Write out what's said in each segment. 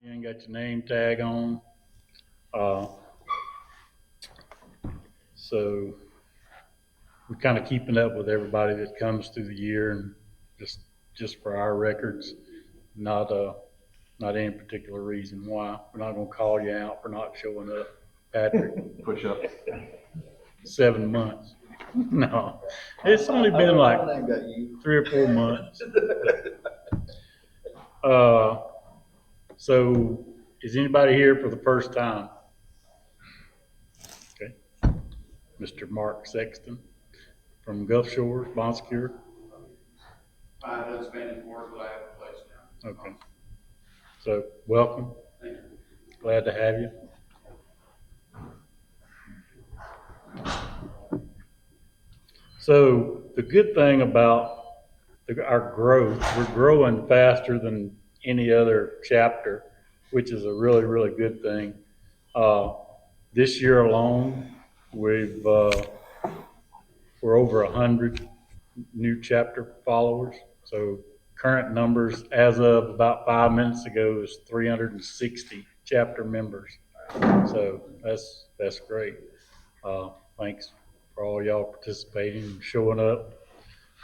You ain't got your name tag on. Uh, so we're kind of keeping up with everybody that comes through the year, and just just for our records, not not any particular reason why. We're not going to call you out for not showing up, Patrick. Push up. 7 months. No, it's only been like 3 or 4 months. Uh, so is anybody here for the first time? Okay. Mr. Mark Sexton from Gulf Shores, Bonsecure. I have Spanish work, but I have a place now. Okay. So welcome. Thank you. Glad to have you. So the good thing about our growth, we're growing faster than any other chapter, which is a really, really good thing. This year alone, we're over 100 new chapter followers. So current numbers as of about 5 minutes ago is 360 chapter members. So that's great. Thanks for all y'all participating and showing up,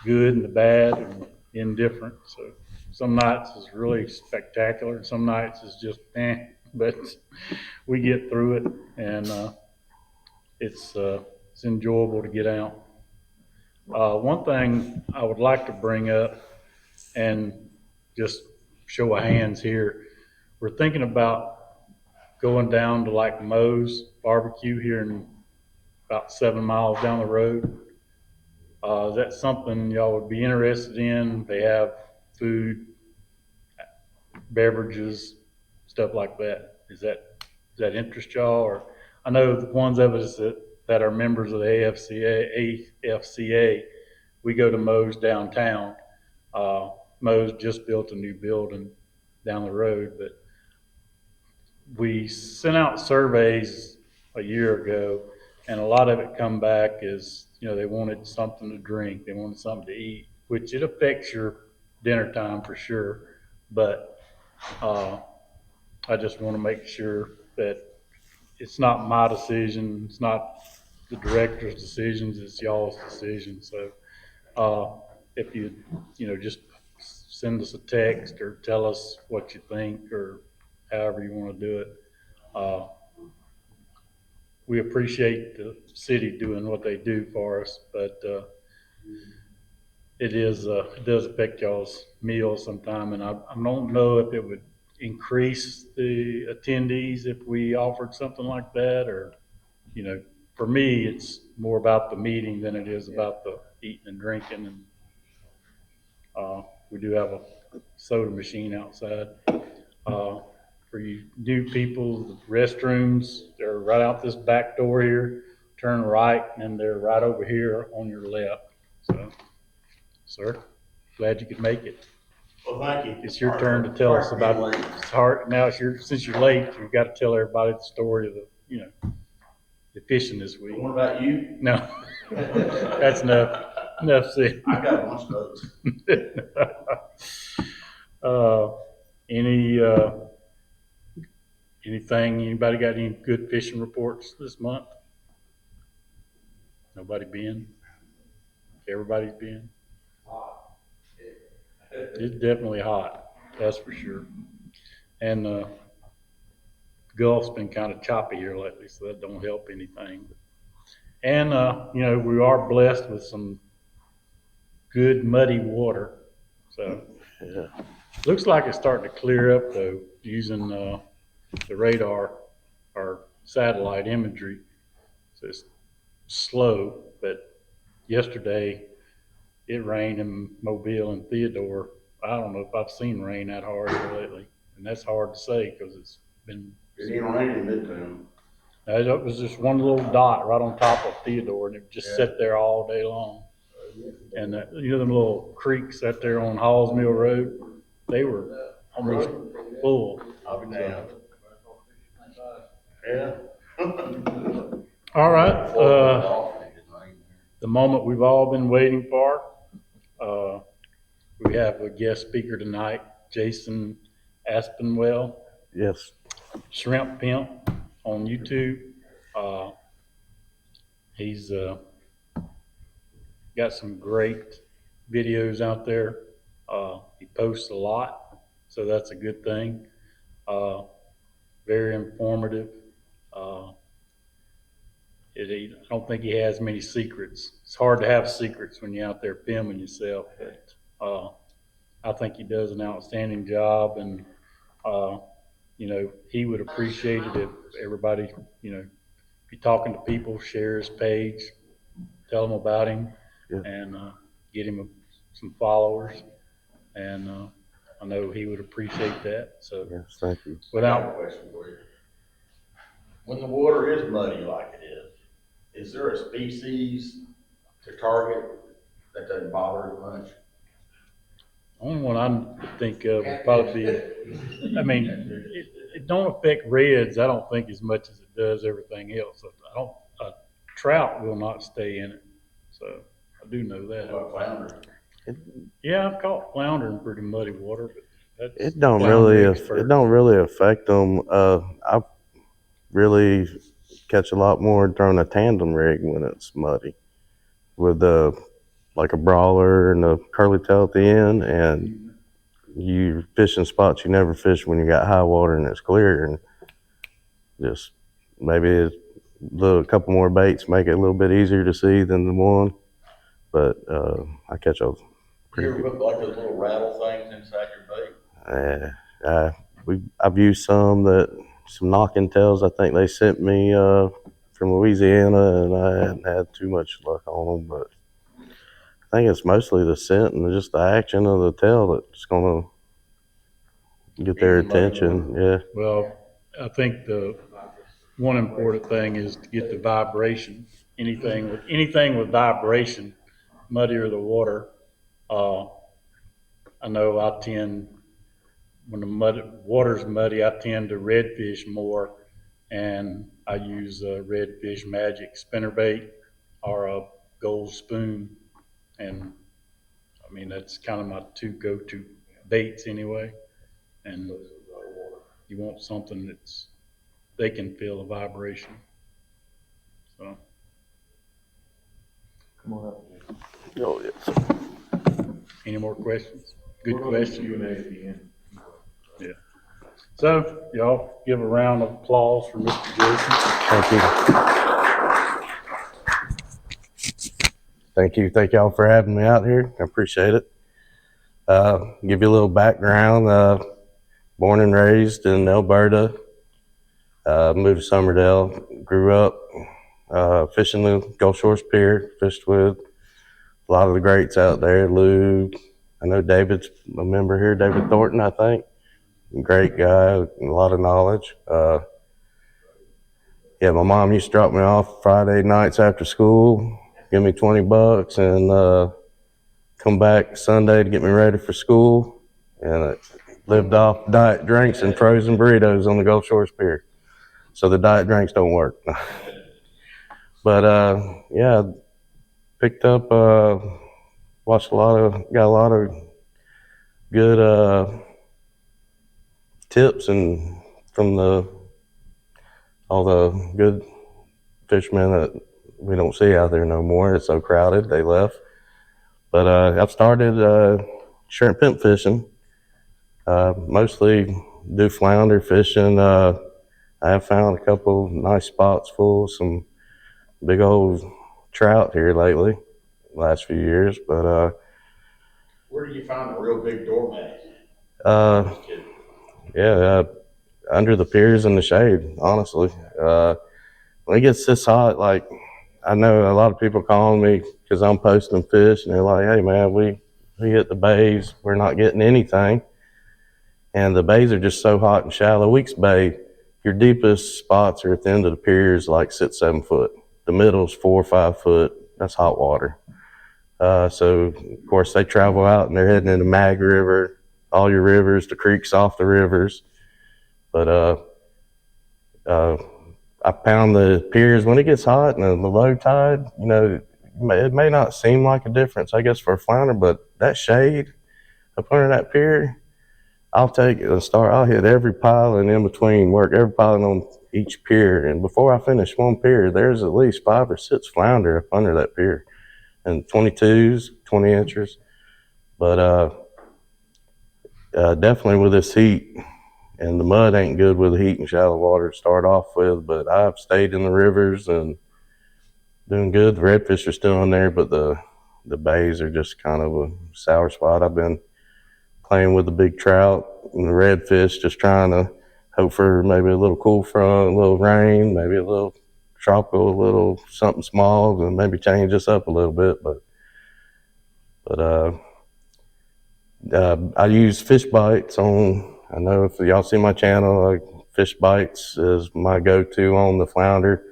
good and the bad and indifferent. So some nights is really spectacular, and some nights is just but we get through it, and it's enjoyable to get out. One thing I would like to bring up, and just show of hands here, we're thinking about going down to like Moe's barbecue here in about 7 miles down the road. Is that something y'all would be interested in? They have food, beverages, stuff like that. Does that interest y'all? Or I know the ones of us that are members of the AFCA, we go to Moe's downtown. Moe's just built a new building down the road, but we sent out surveys a year ago, and a lot of it come back is, they wanted something to drink, they wanted something to eat, which it affects your dinner time for sure. But I just want to make sure that it's not my decision, it's not the director's decisions, it's y'all's decision. So if you, just send us a text or tell us what you think, or however you want to do it. We appreciate the city doing what they do for us, but it does affect y'all's meals sometime, and I don't know if it would increase the attendees if we offered something like that, or for me, it's more about the meeting than it is about the eating and drinking, and we do have a soda machine outside. For you new people, the restrooms, they're right out this back door here, turn right, and they're right over here on your left. So, sir, glad you could make it. Well, thank you. It's your turn to tell us about it. It's hard now. Since you're late, you've got to tell everybody the story of the fishing this week. What about you? No, that's enough. Enough said. I got a bunch of those. Any anything? Anybody got any good fishing reports this month? Nobody been? Everybody's been? It's definitely hot. That's for sure. And the Gulf's been kind of choppy here lately, so that don't help anything. And we are blessed with some good muddy water. So Yeah. looks like it's starting to clear up though, using the radar or satellite imagery. So it's slow, but yesterday it rained in Mobile and Theodore. I don't know if I've seen rain that hard here lately, and that's hard to say because it's been. It ain't raining in Midtown. It was just one little dot right on top of Theodore, and it just sat there all day long. And them little creeks out there on Halls Mill Road, they were almost full. I'll be damned. Yeah. All right, the moment we've all been waiting for. We have a guest speaker tonight, Jason Aspinwall, Yes. ShrimpPimp on YouTube. He's got some great videos out there. He posts a lot, so that's a good thing. Uh, Very informative. Uh, I don't think he has many secrets. It's hard to have secrets when you're out there filming yourself, but I think he does an outstanding job, and uh, he would appreciate it if everybody, if you're talking to people, share his page, tell them about him, Yeah. and get him some followers. And I know he would appreciate that. So, Yes, thank you. I got a question for you. When the water is muddy like it is there a species to target that doesn't bother as much? the only one I think of would probably be, I mean, it don't affect reds, I don't think, as much as it does everything else. A trout will not stay in it. So I do know that. What about flounder? Yeah, I've caught flounder in pretty muddy water, but that's It don't really affect them. I really catch a lot more throwing a tandem rig when it's muddy, with like a brawler and a curly tail at the end, and you fish in spots you never fish when you got high water and it's clear, and just maybe a couple more baits make it a little bit easier to see than the one, but I catch those You pretty ever good. put like those little rattle things inside your bait? I've used some knocking tails. I think they sent me from Louisiana, and I hadn't had too much luck on them, but I think it's mostly the scent and just the action of the tail that's gonna get their attention. Yeah. Well, I think the one important thing is to get the vibration. Anything with vibration, muddier the water. I know when the water's muddy, I tend to redfish more, and I use a redfish magic spinnerbait or a gold spoon, and I mean that's kind of my two go-to baits anyway. And you want something they can feel a vibration. So. Come on up. Oh, yes. Any more questions? Good question. Q&A at the end. Yeah. So, y'all give a round of applause for Mr. Jason. Thank you. Thank y'all for having me out here. I appreciate it. Give you a little background. Born and raised in Alberta. Moved to Summerdale. Grew up fishing the Gulf Shores Pier. Fished with a lot of the greats out there. Lou, I know David's a member here. David Thornton, I think. Great guy, a lot of knowledge. Yeah, my mom used to drop me off Friday nights after school, give me $20, and come back Sunday to get me ready for school. And I lived off diet drinks and frozen burritos on the Gulf Shores Pier. So the diet drinks don't work. But yeah, picked up, got a lot of good tips and from all the good fishermen that we don't see out there no more. It's so crowded, they left. But I've started ShrimpPimp fishing. Mostly do flounder fishing. I have found a couple nice spots full, some big old trout here lately, last few years. But Where do you find a real big doormat? Yeah, under the piers in the shade, honestly. When it gets this hot, like, I know a lot of people calling me because I'm posting fish, and they're like, hey man, we hit the bays, we're not getting anything. And the bays are just so hot and shallow. Weeks Bay, your deepest spots are at the end of the piers, like 6-7 foot. The middle's 4 or 5 foot. That's hot water. So of course they travel out and they're heading into Mag River, all your rivers, the creeks off the rivers. But I pound the piers when it gets hot and the low tide. It may not seem like a difference, I guess, for a flounder, but that shade up under that pier, I'll take it and start. I'll hit every piling in between, work every piling on each pier. And before I finish one pier, there's at least 5 or 6 flounder up under that pier, and 22s, 20 inchers. But definitely with this heat, and the mud ain't good with the heat and shallow water to start off with. But I've stayed in the rivers and doing good. The redfish are still in there, but the bays are just kind of a sour spot. I've been playing with the big trout and the redfish, just trying to hope for maybe a little cool front, a little rain, maybe a little tropical, a little something small, and maybe change this up a little bit. But I use fish bites on. I know if y'all see my channel, fish bites is my go-to on the flounder.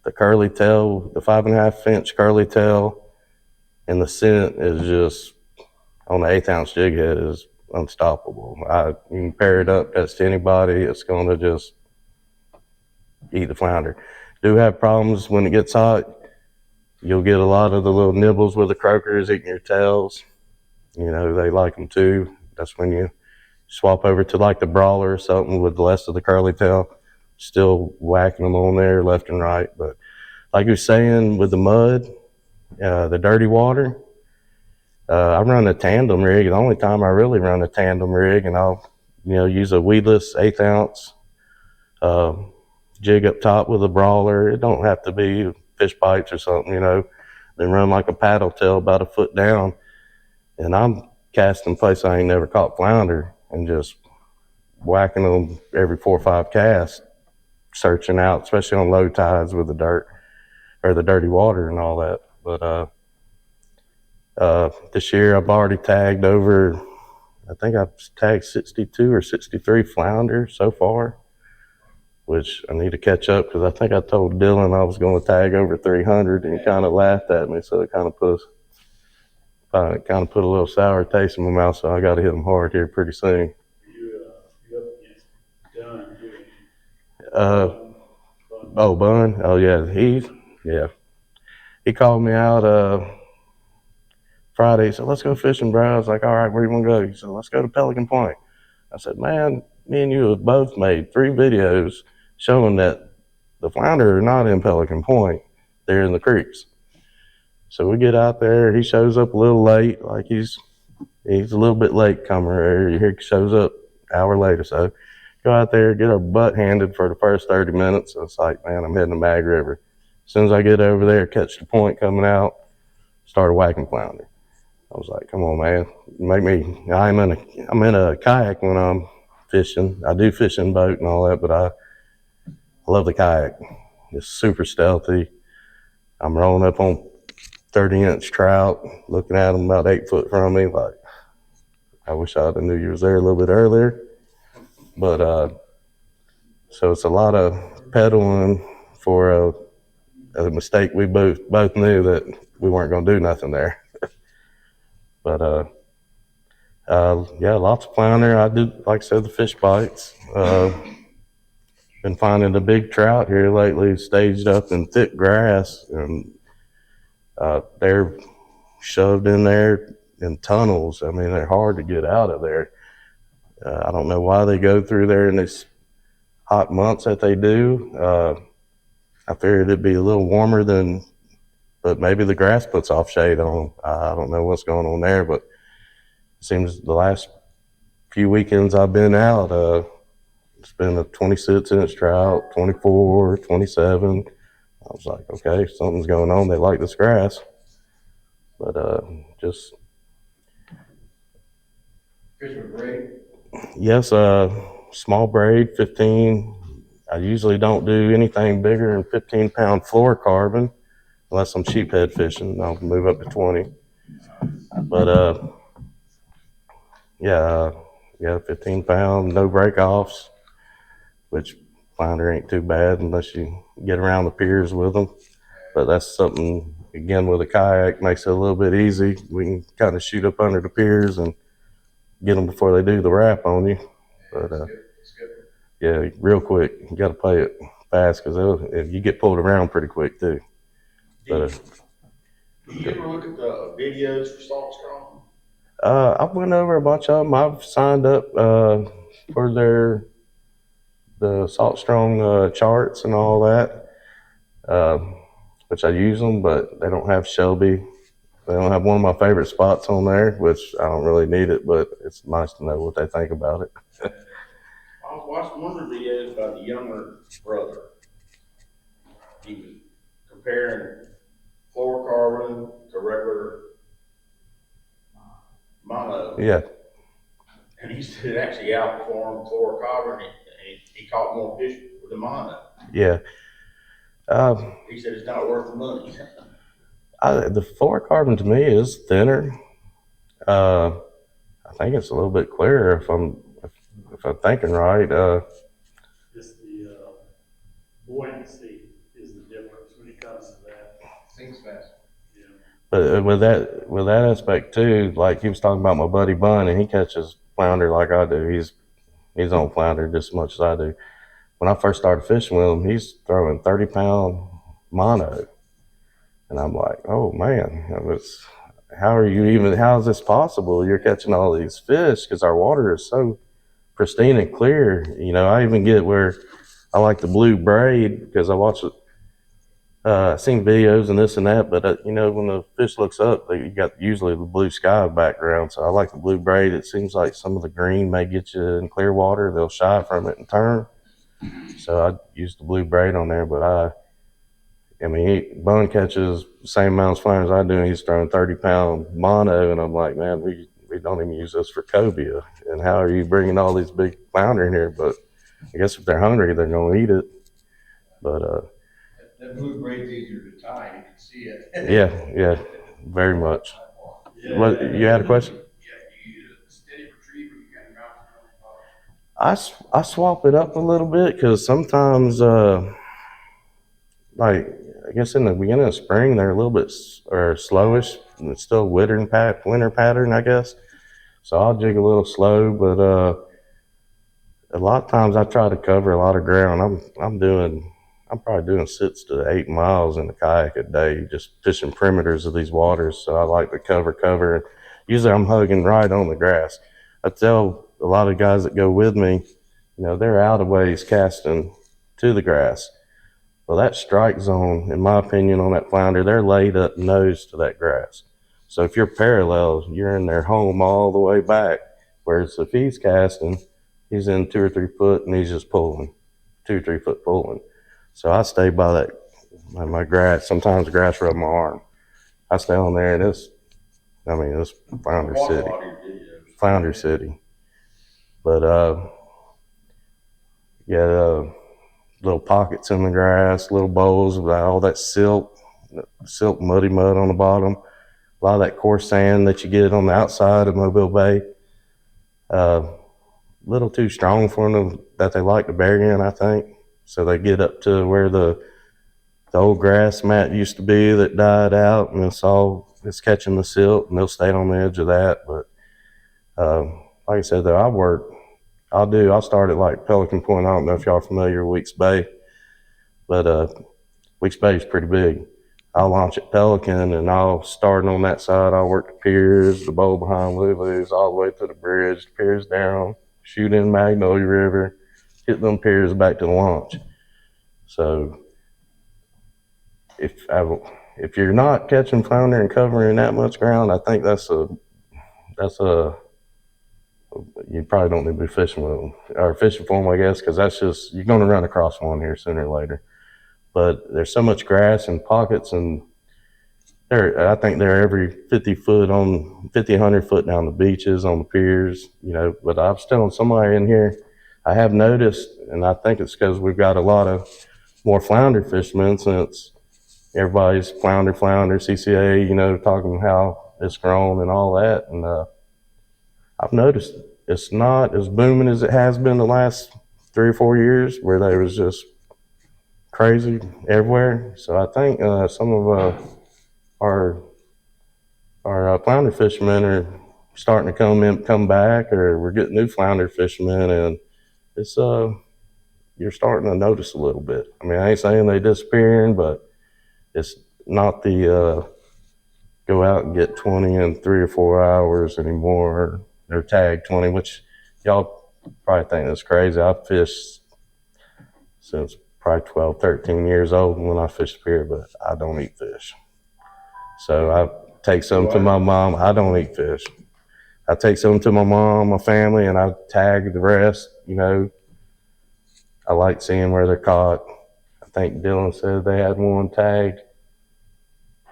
The curly tail, the 5.5 inch curly tail, and the scent is just on the 1/8 ounce jig head is unstoppable. You can pair it up to anybody, it's going to just eat the flounder. Do have problems when it gets hot. You'll get a lot of the little nibbles with the croakers eating your tails. You know, they like them too. That's when you swap over to like the brawler or something with less of the curly tail, still whacking them on there left and right. But like you were saying with the mud, the dirty water, I run a tandem rig. The only time I really run a tandem rig, and I'll, use a weedless 1/8 ounce jig up top with a brawler. It don't have to be fish bites or something, Then run like a paddle tail about a foot down, and I'm casting places I ain't never caught flounder and just whacking them every 4 or 5 casts, searching out, especially on low tides with the dirt or the dirty water and all that. But this year I've already tagged over, I think I've tagged 62 or 63 flounder so far, which I need to catch up because I think I told Dylan I was going to tag over 300, and he kind of laughed at me, so it kind of put a little sour taste in my mouth. So I got to hit him hard here pretty soon. You up against Dunn, too. Bun. Oh yeah, he called me out Friday. He said, "Let's go fishing, bro." I was like, "All right, where you want to go?" He said, "Let's go to Pelican Point." I said, "Man, me and you have both made 3 videos showing that the flounder are not in Pelican Point. They're in the creeks." So we get out there. He shows up a little late, like he's a little bit late comer. He shows up an hour later. So go out there, get our butt handed for the first 30 minutes. It's like, man, I'm heading to Mag River. As soon as I get over there, catch the point coming out, started whacking flounder. I was like, come on, man, I'm in a kayak when I'm fishing. I do fish in boat and all that, but I love the kayak. It's super stealthy. I'm rolling up on 30-inch trout, looking at them about 8 foot from me. Like, I wish I knew you was there a little bit earlier. But so it's a lot of pedaling for a mistake. We both knew that we weren't going to do nothing there. But yeah, lots of flounder. I do, like I said, the fish bites. Been finding the big trout here lately, staged up in thick grass, and they're shoved in there in tunnels. I mean, they're hard to get out of there. I don't know why they go through there in these hot months that they do. I figured it'd be a little warmer but maybe the grass puts off shade on them. I don't know what's going on there, but it seems the last few weekends I've been out, it's been a 26-inch trout, 24, 27. I was like, okay, something's going on. They like this grass. But just... Fish with braid? Yes, small braid, 15. I usually don't do anything bigger than 15-pound fluorocarbon unless I'm sheephead fishing. I'll move up to 20. But yeah, 15-pound, no break-offs, which flounder ain't too bad unless you get around the piers with them. But that's something, again, with a kayak, makes it a little bit easy. We can kind of shoot up under the piers and get them before they do the wrap on you. But yeah, real quick. You got to play it fast because you get pulled around pretty quick too. Do you ever look at the videos for SaltStrong? I went over a bunch of them. I've signed up for the SaltStrong charts and all that, uh, which I use them, but they don't have Shelby. They don't have one of my favorite spots on there, which I don't really need it, but it's nice to know what they think about it. I was watching one of the videos about the younger brother. He was comparing fluorocarbon to regular mono, Yeah, and he said it actually outperformed fluorocarbon, and he caught more fish with the mono. yeah. He said it's not worth the money. The fluorocarbon to me is thinner. I think it's a little bit clearer if I'm thinking right. Just the buoyancy is the difference when it comes to that. Sinks fast. Yeah. But with that aspect too, like he was talking about my buddy Bun, and he catches flounder like I do. He's on flounder just as much as I do. When I first started fishing with him, he's throwing 30-pound mono, and I'm like, oh man, how is this possible? You're catching all these fish because our water is so pristine and clear. I even get where I like the blue braid because I watch it. Seen videos and this and that, but when the fish looks up, you got usually the blue sky background. So I like the blue braid. It seems like some of the green may get you in clear water. They'll shy from it and turn. So I use the blue braid on there. But Bun catches the same amount of flounder as I do, and he's throwing 30-pound mono, and I'm like, man, we don't even use this for cobia. And how are you bringing all these big flounder in here? But I guess if they're hungry, they're gonna eat it. But That blue braid's easier to tie, you can see it. yeah, very much. Yeah. What, you had a question? Yeah, you use a steady retriever, you got your mouth on. I swap it up a little bit because sometimes, like I guess in the beginning of spring, they're a little bit slowish. And it's still winter pattern, I guess. So I'll jig a little slow, but a lot of times I try to cover a lot of ground. I'm probably doing 6 to 8 miles in the kayak a day, just fishing perimeters of these waters. So I like to cover. Usually I'm hugging right on the grass. I tell a lot of guys that go with me, they're out of ways casting to the grass. Well, that strike zone, in my opinion, on that flounder, they're laid up nose to that grass. So if you're parallel, you're in their home all the way back. Whereas if he's casting, he's in 2 or 3 foot and he's just pulling, 2 or 3 foot pulling. So I stay by that, my grass. Sometimes the grass rub my arm. I stay on there, and it's Flounder Watch a City. lot of your videos. Flounder City. But little pockets in the grass, little bowls with all that silt muddy mud on the bottom. A lot of that coarse sand that you get on the outside of Mobile Bay. Little too strong for them that they like to bury in, I think. So they get up to where the old grass mat used to be that died out, and it's catching the silt, and they'll stay on the edge of that. But like I said, though, I'll start at like Pelican Point. I don't know if y'all are familiar with Weeks Bay, but Weeks Bay is pretty big. I'll launch at Pelican, and I'll start on that side. I'll work the piers, the bowl behind Lulu's, all the way to the bridge, the piers down, shoot in Magnolia River, hit them piers back to the launch. So if you're not catching flounder and covering that much ground, I think that's you probably don't need to be fishing with them or fishing for them, I guess, because that's just, you're going to run across one here sooner or later. But there's so much grass and pockets, and I think they're every 50, 100 foot down the beaches, on the piers, But I was telling somebody in here, I have noticed, and I think it's because we've got a lot of more flounder fishermen since everybody's flounder, CCA, talking how it's grown and all that. And I've noticed it's not as booming as it has been the last 3 or 4 years, where they was just crazy everywhere. So I think some of our flounder fishermen are starting to come back, or we're getting new flounder fishermen, and it's you're starting to notice a little bit. I mean, I ain't saying they disappearing, but it's not the go out and get 20 in 3 or 4 hours anymore. They're tagged 20, which y'all probably think that's crazy. I've fished since probably 12, 13 years old when I fished pier, but I don't eat fish. So I take some to my mom. I don't eat fish. I take some to my mom, my family, and I tag the rest. You know, I like seeing where they're caught. I think Dylan said they had one tagged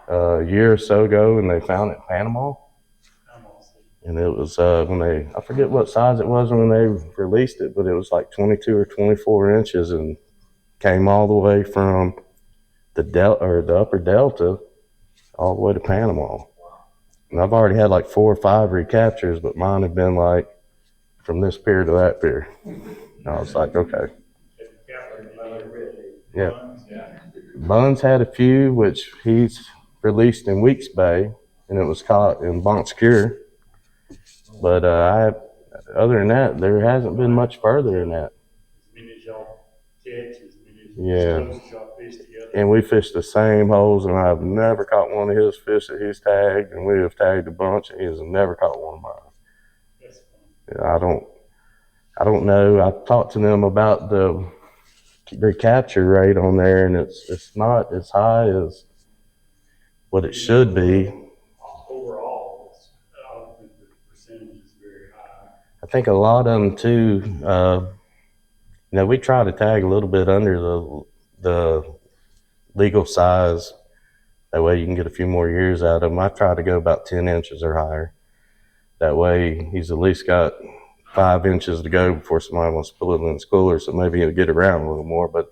a year or so ago, and they found it in Panama. And it was I forget what size it was when they released it, but it was like 22 or 24 inches and came all the way from the upper delta all the way to Panama. And I've already had like 4 or 5 recaptures, but mine have been like from this pier to that pier. And I was like, okay. Yeah. Buns had a few, which he's released in Weeks Bay, and it was caught in Bon Secours. But other than that, there hasn't been much further than that. Yeah. And we fished the same holes, and I've never caught one of his fish that he's tagged, and we have tagged a bunch, and he has never caught one of mine. Yeah, I don't know. I've talked to them about the recapture rate on there, and it's not as high as what it should be. Overall, I don't think the percentage is very high. I think a lot of them too. We try to tag a little bit under the legal size. That way you can get a few more years out of him. I try to go about 10 inches or higher. That way he's at least got 5 inches to go before somebody wants to pull it in his cooler, so maybe he'll get around a little more. But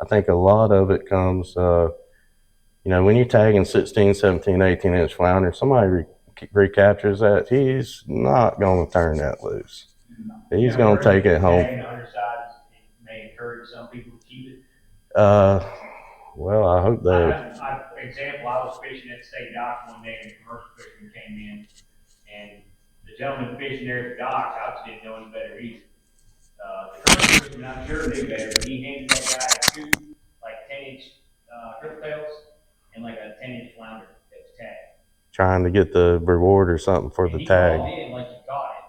I think a lot of it comes, when you're tagging 16, 17, 18-inch flounder, somebody recaptures that, he's not going to turn that loose. He's going to take it home. The other side may encourage some people to keep it. Well, I hope that. For example, I was fishing at the state dock one day, and a commercial fisherman came in, and the gentleman fishing there at the dock, I just didn't know any better either. The commercial fisherman, I'm sure knew better, but he handed that guy 2 like 10-inch triple tails and like a 10-inch flounder that was tagged. Trying to get the reward or something for the tag. He called in like he caught it,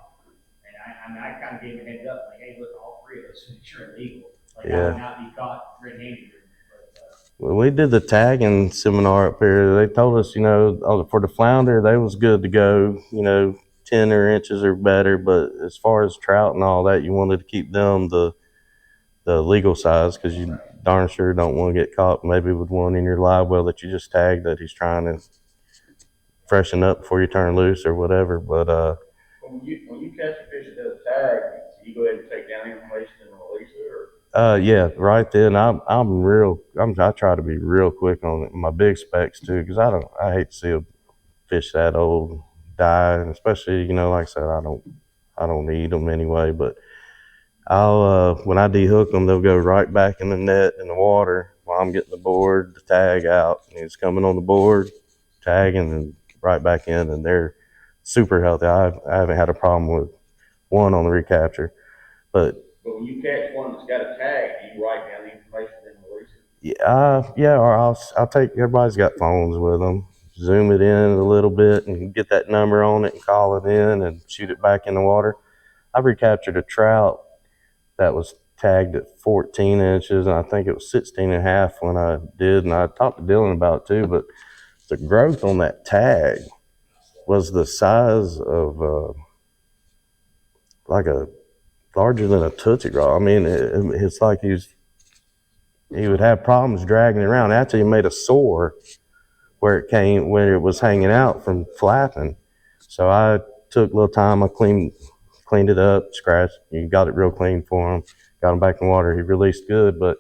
and I kind of gave him a heads up, like, hey, look, all 3 of us are illegal. Like, I would not be caught red-handed. Well, we did the tagging seminar up here. They told us, for the flounder, they was good to go, 10 inches or better. But as far as trout and all that, you wanted to keep them the legal size, because you darn sure don't want to get caught maybe with one in your live well that you just tagged that he's trying to freshen up before you turn loose or whatever. But when you catch a fish that does a tag, you go ahead and take down information and release it, or? Yeah, right then I try to be real quick on my big specs too, because I hate to see a fish that old die, and especially, like I said, I don't need them anyway, but I'll when I dehook them, they'll go right back in the net in the water while I'm getting the board, the tag out, and it's coming on the board, tagging, and right back in, and they're super healthy. I haven't had a problem with one on the recapture, but when you catch one that's got a tag, do you write down the information and release it? Yeah, or I'll take, everybody's got phones with them, zoom it in a little bit and get that number on it and call it in and shoot it back in the water. I've recaptured a trout that was tagged at 14 inches, and I think it was 16 and a half when I did, and I talked to Dylan about it too, but the growth on that tag was the size of larger than a Tootsie Roll. I mean, it's like he would have problems dragging it around. Actually, he made a sore where it was hanging out from flapping. So I took a little time. I cleaned it up, scratched. You got it real clean for him. Got him back in the water. He released good, but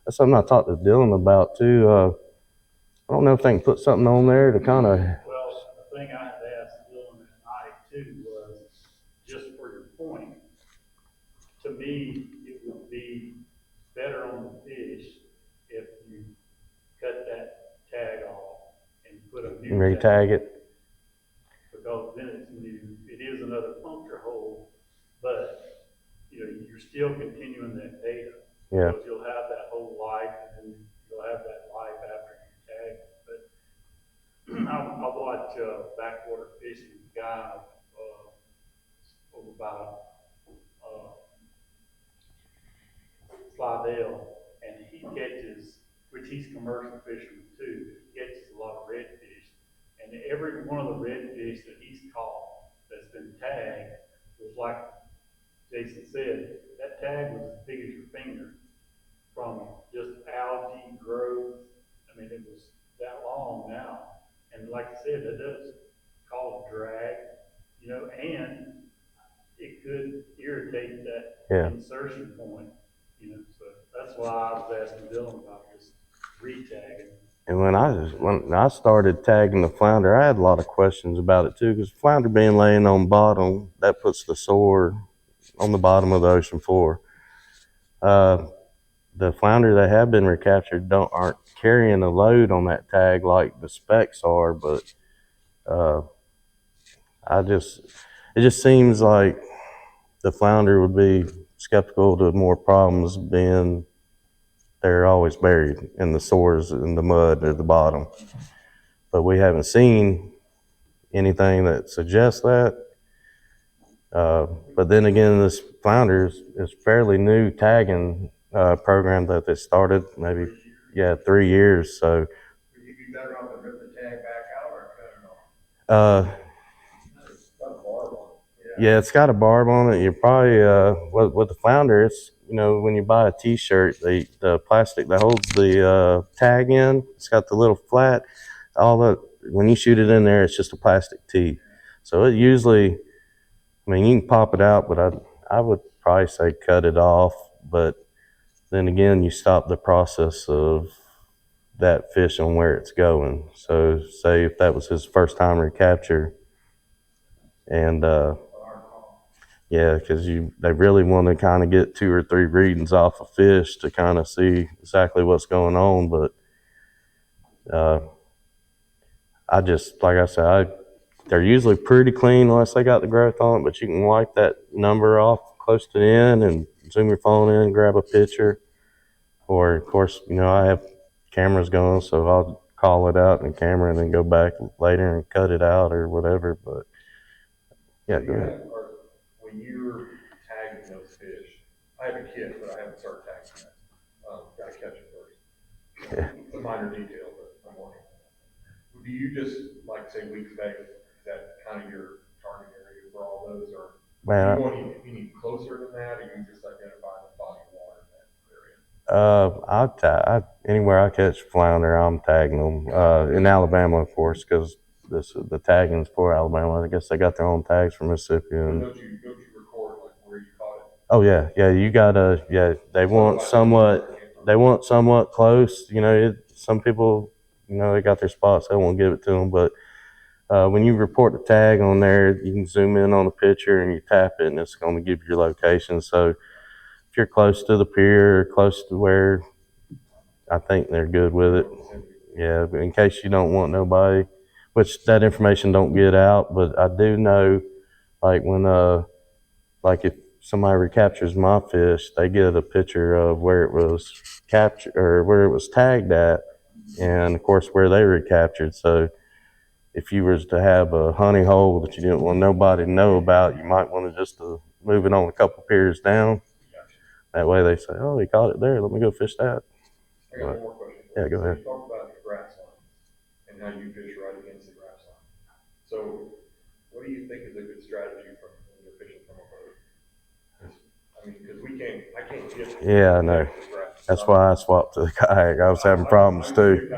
that's something I talked to Dylan about too. I don't know if they can put something on there to kind of. Well, the thing I had asked Dylan and I too was, just for your point, to me, it would be better on the fish if you cut that tag off and put a new re-tag it. Because then it's new. It is another puncture hole, but you're still continuing that data. Yeah. Because you'll have that whole life, and then you'll have that life after you tag it. But I watch Slidell, and he catches, which he's commercial fisherman too, he catches a lot of redfish. And every one of the redfish that he's caught that's been tagged was like Jason said, that tag was as big as your finger from just algae growth. I mean, it was that long now. And like I said, that does cause drag, you know, and it could irritate that insertion point, you know. So that's why I was asking Dylan about this re-tagging. And when I started tagging the flounder, I had a lot of questions about it too, because flounder being laying on bottom, that puts the sore on the bottom of the ocean floor. The flounder that have been recaptured aren't carrying a load on that tag like the specks are, but it just seems like the flounder would be skeptical to more problems being they're always buried in the sores in the mud at the bottom. But we haven't seen anything that suggests that. But then again, this flounder is fairly new tagging program that they started maybe 3 years. So Would you be better off to rip the tag back out or cut it off? It's got a barb on it. Yeah, it's got a barb on it. You're probably with the flounder, it's, you know, when you buy a T-shirt, the plastic that holds the tag in, it's got the little flat. When you shoot it in there, it's just a plastic tee. So it usually, I mean, you can pop it out, but I would probably say cut it off. But then again, you stop the process of that fish on where it's going. So say if that was his first time recapture, and because they really want to kind of get 2 or 3 readings off a fish to kind of see exactly what's going on. But like I said, they're usually pretty clean unless they got the growth on it, but you can wipe that number off close to the end and zoom your phone in, grab a picture. Or, of course, you know, I have cameras going, so I'll call it out in the camera and then go back later and cut it out or whatever. But, yeah, go ahead. When you're tagging those fish, I have a kit, but I haven't started tagging yet. Gotta catch it first. Yeah. It's a minor detail, but I'm working on it. Do you just, like, say, weak spec, is that kind of your target area for all those, or do you want any closer than that, or you just identify the body of water in that area? Anywhere I catch flounder, I'm tagging them. In Alabama, of course, because the tagging's for Alabama. I guess they got their own tags for Mississippi. And don't you record like where you caught it? Oh yeah, you gotta. They want somewhat close. You know, some people, you know, they got their spots. They won't give it to them, but when you report the tag on there, you can zoom in on the picture and you tap it, and it's going to give you your location. So if you're close to the pier, or close to where, I think they're good with it. Yeah, but in case you don't want nobody, which that information don't get out, but I do know, like when like if somebody recaptures my fish, they get a picture of where it was captured or where it was tagged at, and of course where they recaptured. So if you was to have a honey hole that you didn't want nobody to know about, you might want to just move it on a couple piers down. That way they say, oh, he caught it there. Let me go fish that. I got one more question. Yeah, go ahead. You talked about the grass lines and how you fish right against the grass line. So what do you think is a good strategy from when you're fishing from a boat? I mean, because I can't get. Yeah, I know. That's why I swapped to the kayak. I was having problems too.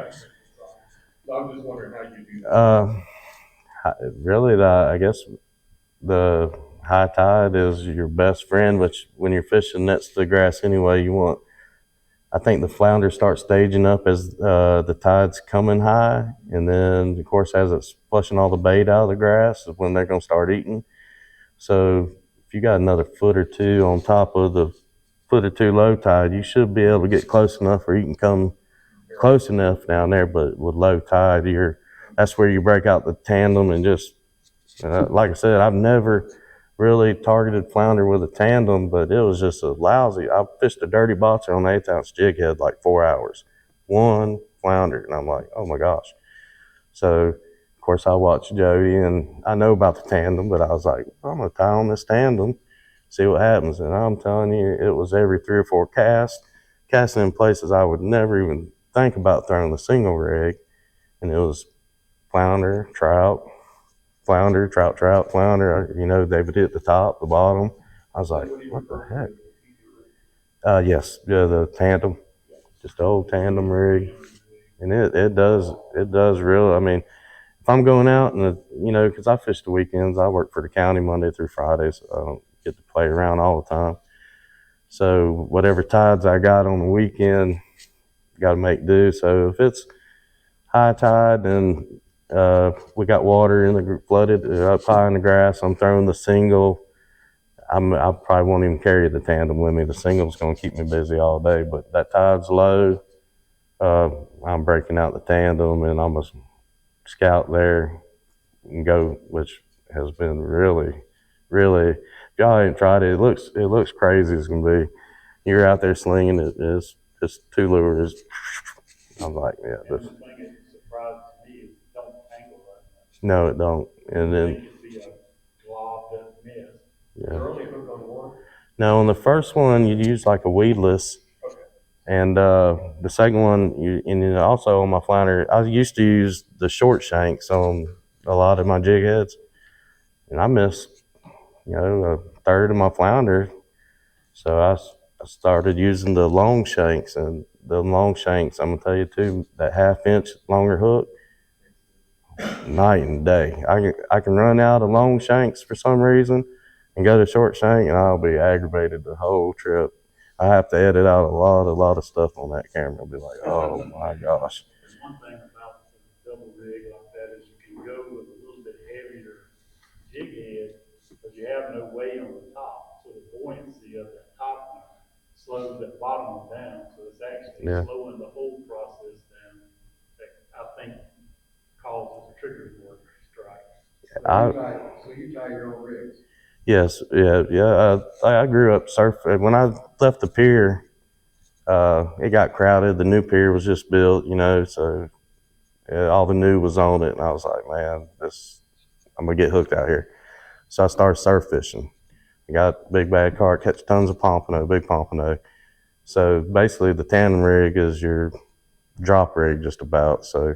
So I'm just wondering how you do that. Really, I guess the high tide is your best friend, which when you're fishing next to the grass anyway, I think the flounder start staging up as the tide's coming high, and then of course as it's flushing all the bait out of the grass is when they're going to start eating. So if you got another foot or two on top of the foot or two low tide, you should be able to get close enough where you can come close enough down there. But with low tide, that's where you break out the tandem and just like I said, I've never really targeted flounder with a tandem, but it was just a lousy. I fished a dirty boxer on an 1/8 ounce jig head like 4 hours, one flounder, and I'm like, oh my gosh. So of course I watched Jody, and I know about the tandem, but I was like, I'm gonna tie on this tandem. see what happens. And I'm telling you, it was every 3 or 4 casts, casting in places I would never even think about throwing the single rig. And it was flounder, trout, flounder, trout, flounder. You know, they would hit the top, the bottom. I was like, what the heck? Yes, yeah, the tandem, just the old tandem rig. And it does real. I mean, if I'm going out and, you know, because I fish the weekends, I work for the county Monday through Friday, so I don't get to play around all the time. So whatever tides I got on the weekend, got to make do. So if it's high tide and we got water in the flooded up high in the grass, I'm throwing the single. I probably won't even carry the tandem with me. The single's going to keep me busy all day. But that tide's low, I'm breaking out the tandem and I'm gonna scout there and go, which has been really, really. If y'all ain't tried it, it looks crazy. It's gonna be. You're out there slinging it. It's just 2 lures. I'm like, yeah. And the thing that surprises me is it don't tangle that much. No, it don't. And It then, could be a glob that miss. yeah. They're only hooked on water. No, on the first one, you'd use like a weedless. Okay. And the second one, and then also on my flounder, I used to use the short shanks on a lot of my jig heads. And I missed, you know, a third of my flounder. So I started using the long shanks, and the long shanks, I'm gonna tell you too, that 1/2 inch longer hook, night and day. I can run out of long shanks for some reason and go to short shank, and I'll be aggravated the whole trip. I have to edit out a lot of stuff on that camera. I'll be like, oh my gosh. There's one thing about the double rig like that is you can go with a little bit heavier jig head because you have no weight on the top. So the buoyancy of that top slows that bottom one down. So it's actually slowing the whole process down. That I think causes a trigger more strike. So you tie your own rigs? Yes, yeah. I grew up surfing. When I left the pier, it got crowded. The new pier was just built, you know, so all the new was on it. And I was like, man, I'm going to get hooked out here. So I started surf fishing. I got a big bag cart, catch tons of pompano, big pompano. So basically the tandem rig is your drop rig just about. So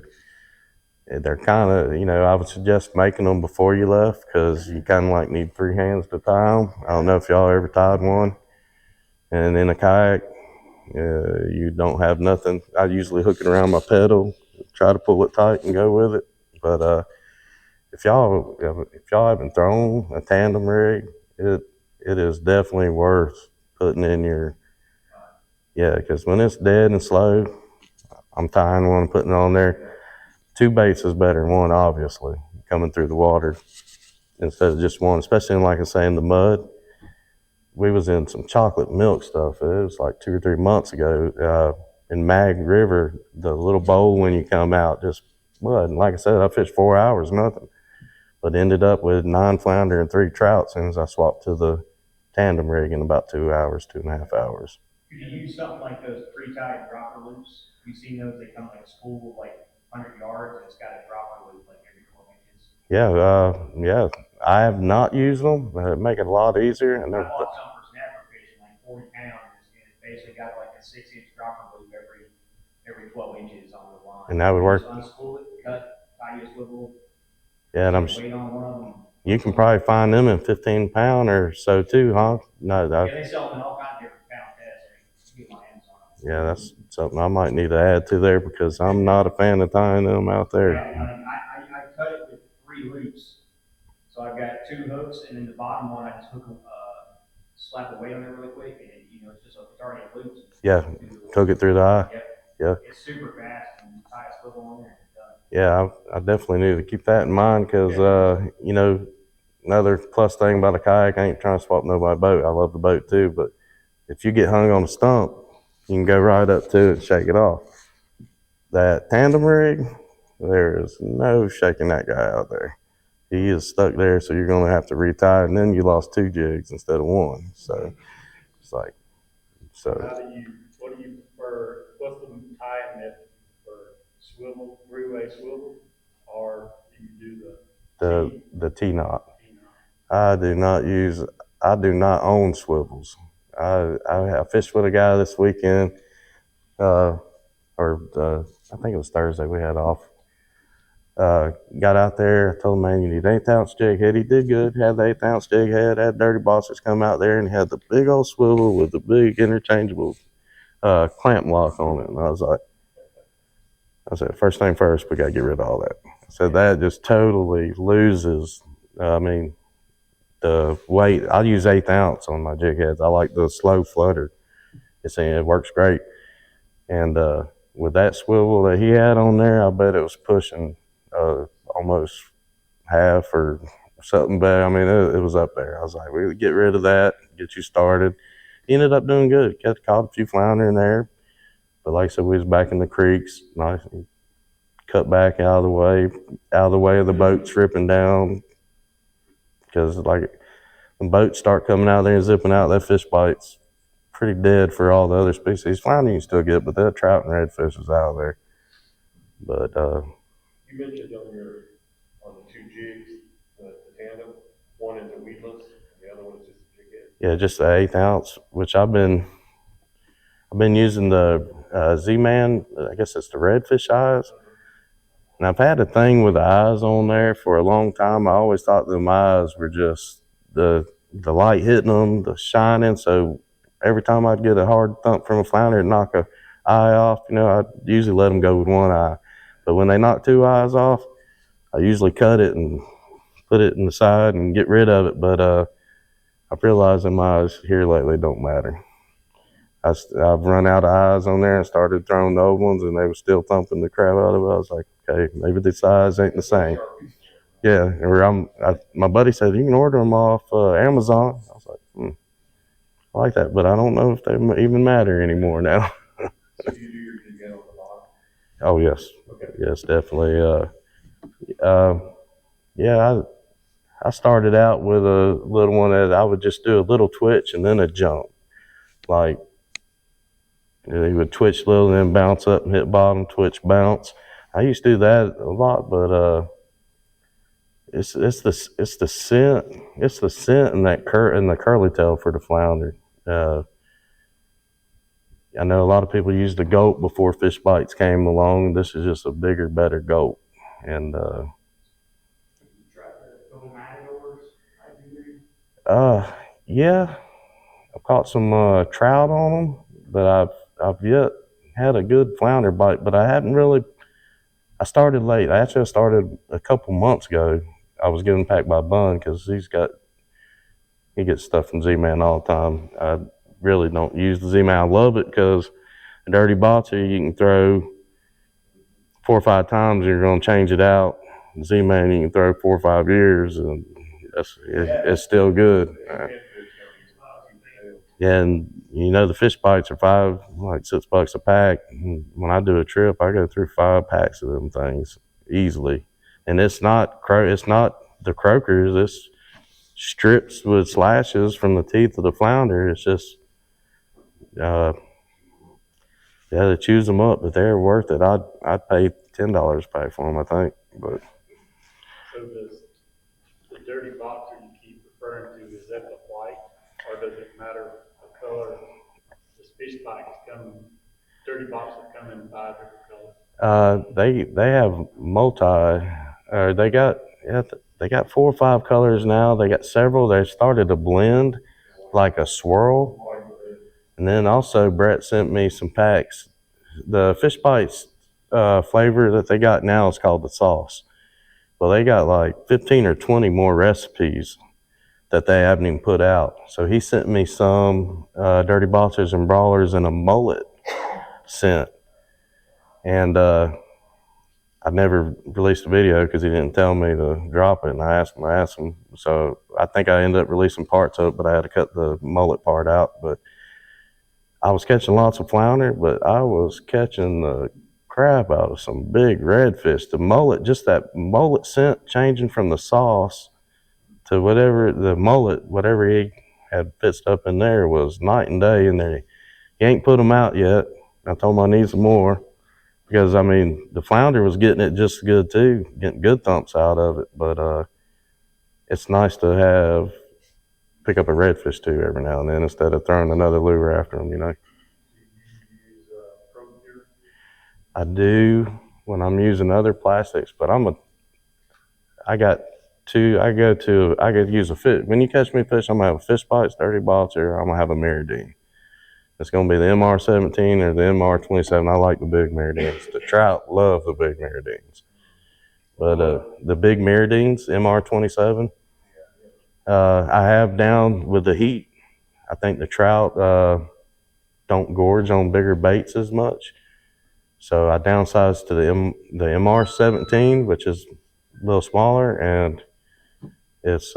they're kind of, you know, I would suggest making them before you left because you kind of like need 3 hands to tie them. I don't know if y'all ever tied one. And in a kayak, you don't have nothing. I usually hook it around my pedal, try to pull it tight and go with it. But if y'all haven't thrown a tandem rig, it is definitely worth putting in your, because when it's dead and slow, I'm tying one and putting it on there. 2 baits is better than 1, obviously, coming through the water instead of just 1, especially like I say in the mud. We was in some chocolate milk stuff. It was like 2 or 3 months ago in Mag River, the little bowl when you come out, just mud. And like I said, I fished 4 hours, nothing. But ended up with 9 flounder and 3 trout as soon as I swapped to the tandem rig in about 2 hours, 2.5 hours. Could you use something like those pre-tied dropper loops? You've seen those, they come like a spool of like 100 yards and it's got a dropper loop like every 12 inches. Yeah. I have not used them. Make it a lot easier. I bought some for snapper fishing, like 40 pounds, and it basically got like a 6-inch dropper loop every 12 inches on the line. And that would work. Just unspool it, cut, tie your swivel. Yeah, and weight on one of them. You can probably find them in 15-pound or so too, huh? No, yeah, they sell them in all kinds of different pound tests. Get my hands on them. Yeah, that's something I might need to add to there because I'm not a fan of tying them out there. Yeah, I cut it with 3 loops. So I've got 2 hooks, and then the bottom one I just slap the weight on there really quick, and you know it's already a loop. Yeah, hook it through the eye. Yep. Yeah. It's super fast, and you tie a swivel on there. Yeah, I definitely need to keep that in mind because, you know, another plus thing about a kayak, I ain't trying to swap nobody's boat. I love the boat too, but if you get hung on a stump, you can go right up to it and shake it off. That tandem rig, there is no shaking that guy out there. He is stuck there, so you're going to have to retie, and then you lost 2 jigs instead of 1. So it's like, What do you prefer? What's the tying method you prefer? Swivel, 3-way swivel, or do you do the T-knot? I do not use, I do not own swivels. I fished with a guy this weekend, I think it was Thursday we had off. Got out there, I told him, man, you need 1/8 ounce jig head. He did good, had the 1/8 ounce jig head, had dirty bosses come out there, and he had the big old swivel with the big interchangeable clamp lock on it. And I said, first thing first, we got to get rid of all that. So that just totally loses, the weight. I use 1/8 ounce on my jig heads. I like the slow flutter. It works great. And with that swivel that he had on there, I bet it was pushing almost half or something better. I mean, it was up there. I was like, we get rid of that, get you started. He ended up doing good. Caught a few flounder in there. But like I said, we was back in the creeks, nice, cut back out of the way of the boat stripping down. Because like when boats start coming out there and zipping out, that fish bite's pretty dead for all the other species. Flounder you can still get, but that trout and redfish is out of there. But you mentioned on the 2 jigs, the tandem, one is a weedless, and the other one is just a jig head. Yeah, just the 1/8 ounce, which I've been using the Z-Man. I guess it's the redfish eyes. And I've had a thing with the eyes on there for a long time. I always thought them eyes were just the light hitting them, the shining. So every time I'd get a hard thump from a flounder and knock a eye off, I'd usually let them go with one eye. But when they knock 2 eyes off, I usually cut it and put it in the side and get rid of it. But I've realized them eyes here lately don't matter. I've run out of eyes on there and started throwing the old ones, and they were still thumping the crap out of it. I was like, okay, maybe the size ain't the same. Yeah, or my buddy said you can order them off Amazon. I was like, I like that, but I don't know if they even matter anymore now. So you do your jig head on the bottom? Oh yes, Okay. yes, definitely. Yeah, I started out with a little one that I would just do a little twitch and then a jump, like. He would twitch a little, then bounce up and hit bottom, twitch, bounce. I used to do that a lot, but it's the scent, and that and the curly tail for the flounder. I know a lot of people used the gulp before fish bites came along. This is just a bigger, better gulp, and yeah, I've caught some trout on them, but I've yet had a good flounder bite, but I hadn't really. I started late. I started a couple months ago. I was getting packed by Bun because he gets stuff from Z-Man all the time. I really don't use the Z-Man. I love it because a dirty botcher you can throw 4 or 5 times and you're going to change it out. Z-Man you can throw 4 or 5 years and it's still good. And the fish bites are $6 a pack. When I do a trip, I go through 5 packs of them things easily. And it's not the croakers, it's strips with slashes from the teeth of the flounder. It's just, they chews them up, but they're worth it. I'd pay $10 a pack for them, I think. But So does the dirty boxer you keep referring to, is that the white, or does it matter the color? The fish bites dirty boxers come in 5 different colors. they have they got 4 or 5 colors now. They got several. They started to blend like a swirl. And then also Brett sent me some packs. The fish bites flavor that they got now is called the sauce. Well, they got like 15 or 20 more recipes that they haven't even put out. So he sent me some dirty boxers and brawlers and a mullet scent. And I never released a video because he didn't tell me to drop it. And I asked him. So I think I ended up releasing parts of it, but I had to cut the mullet part out. But I was catching lots of flounder, but I was catching the crap out of some big redfish. The mullet, just that mullet scent changing from the sauce to whatever he had fixed up in there was night and day. And he ain't put them out yet. I told him I need some more. Because, the flounder was getting it just good, too, getting good thumps out of it. But it's nice to have pick up a redfish too every now and then instead of throwing another lure after them, you know. Do you use, pro gear? I do when I'm using other plastics, but I could use a fish. When you catch me fish, I'm gonna have a fish bites, 30 bots, or I'm gonna have a Meridine. It's gonna be the MR17 or the MR27. I like the big Meridines. The trout love the big Meridines. But the big Meridines, MR27, I have down with the heat. I think the trout don't gorge on bigger baits as much. So I downsized to the MR17, which is a little smaller, and it's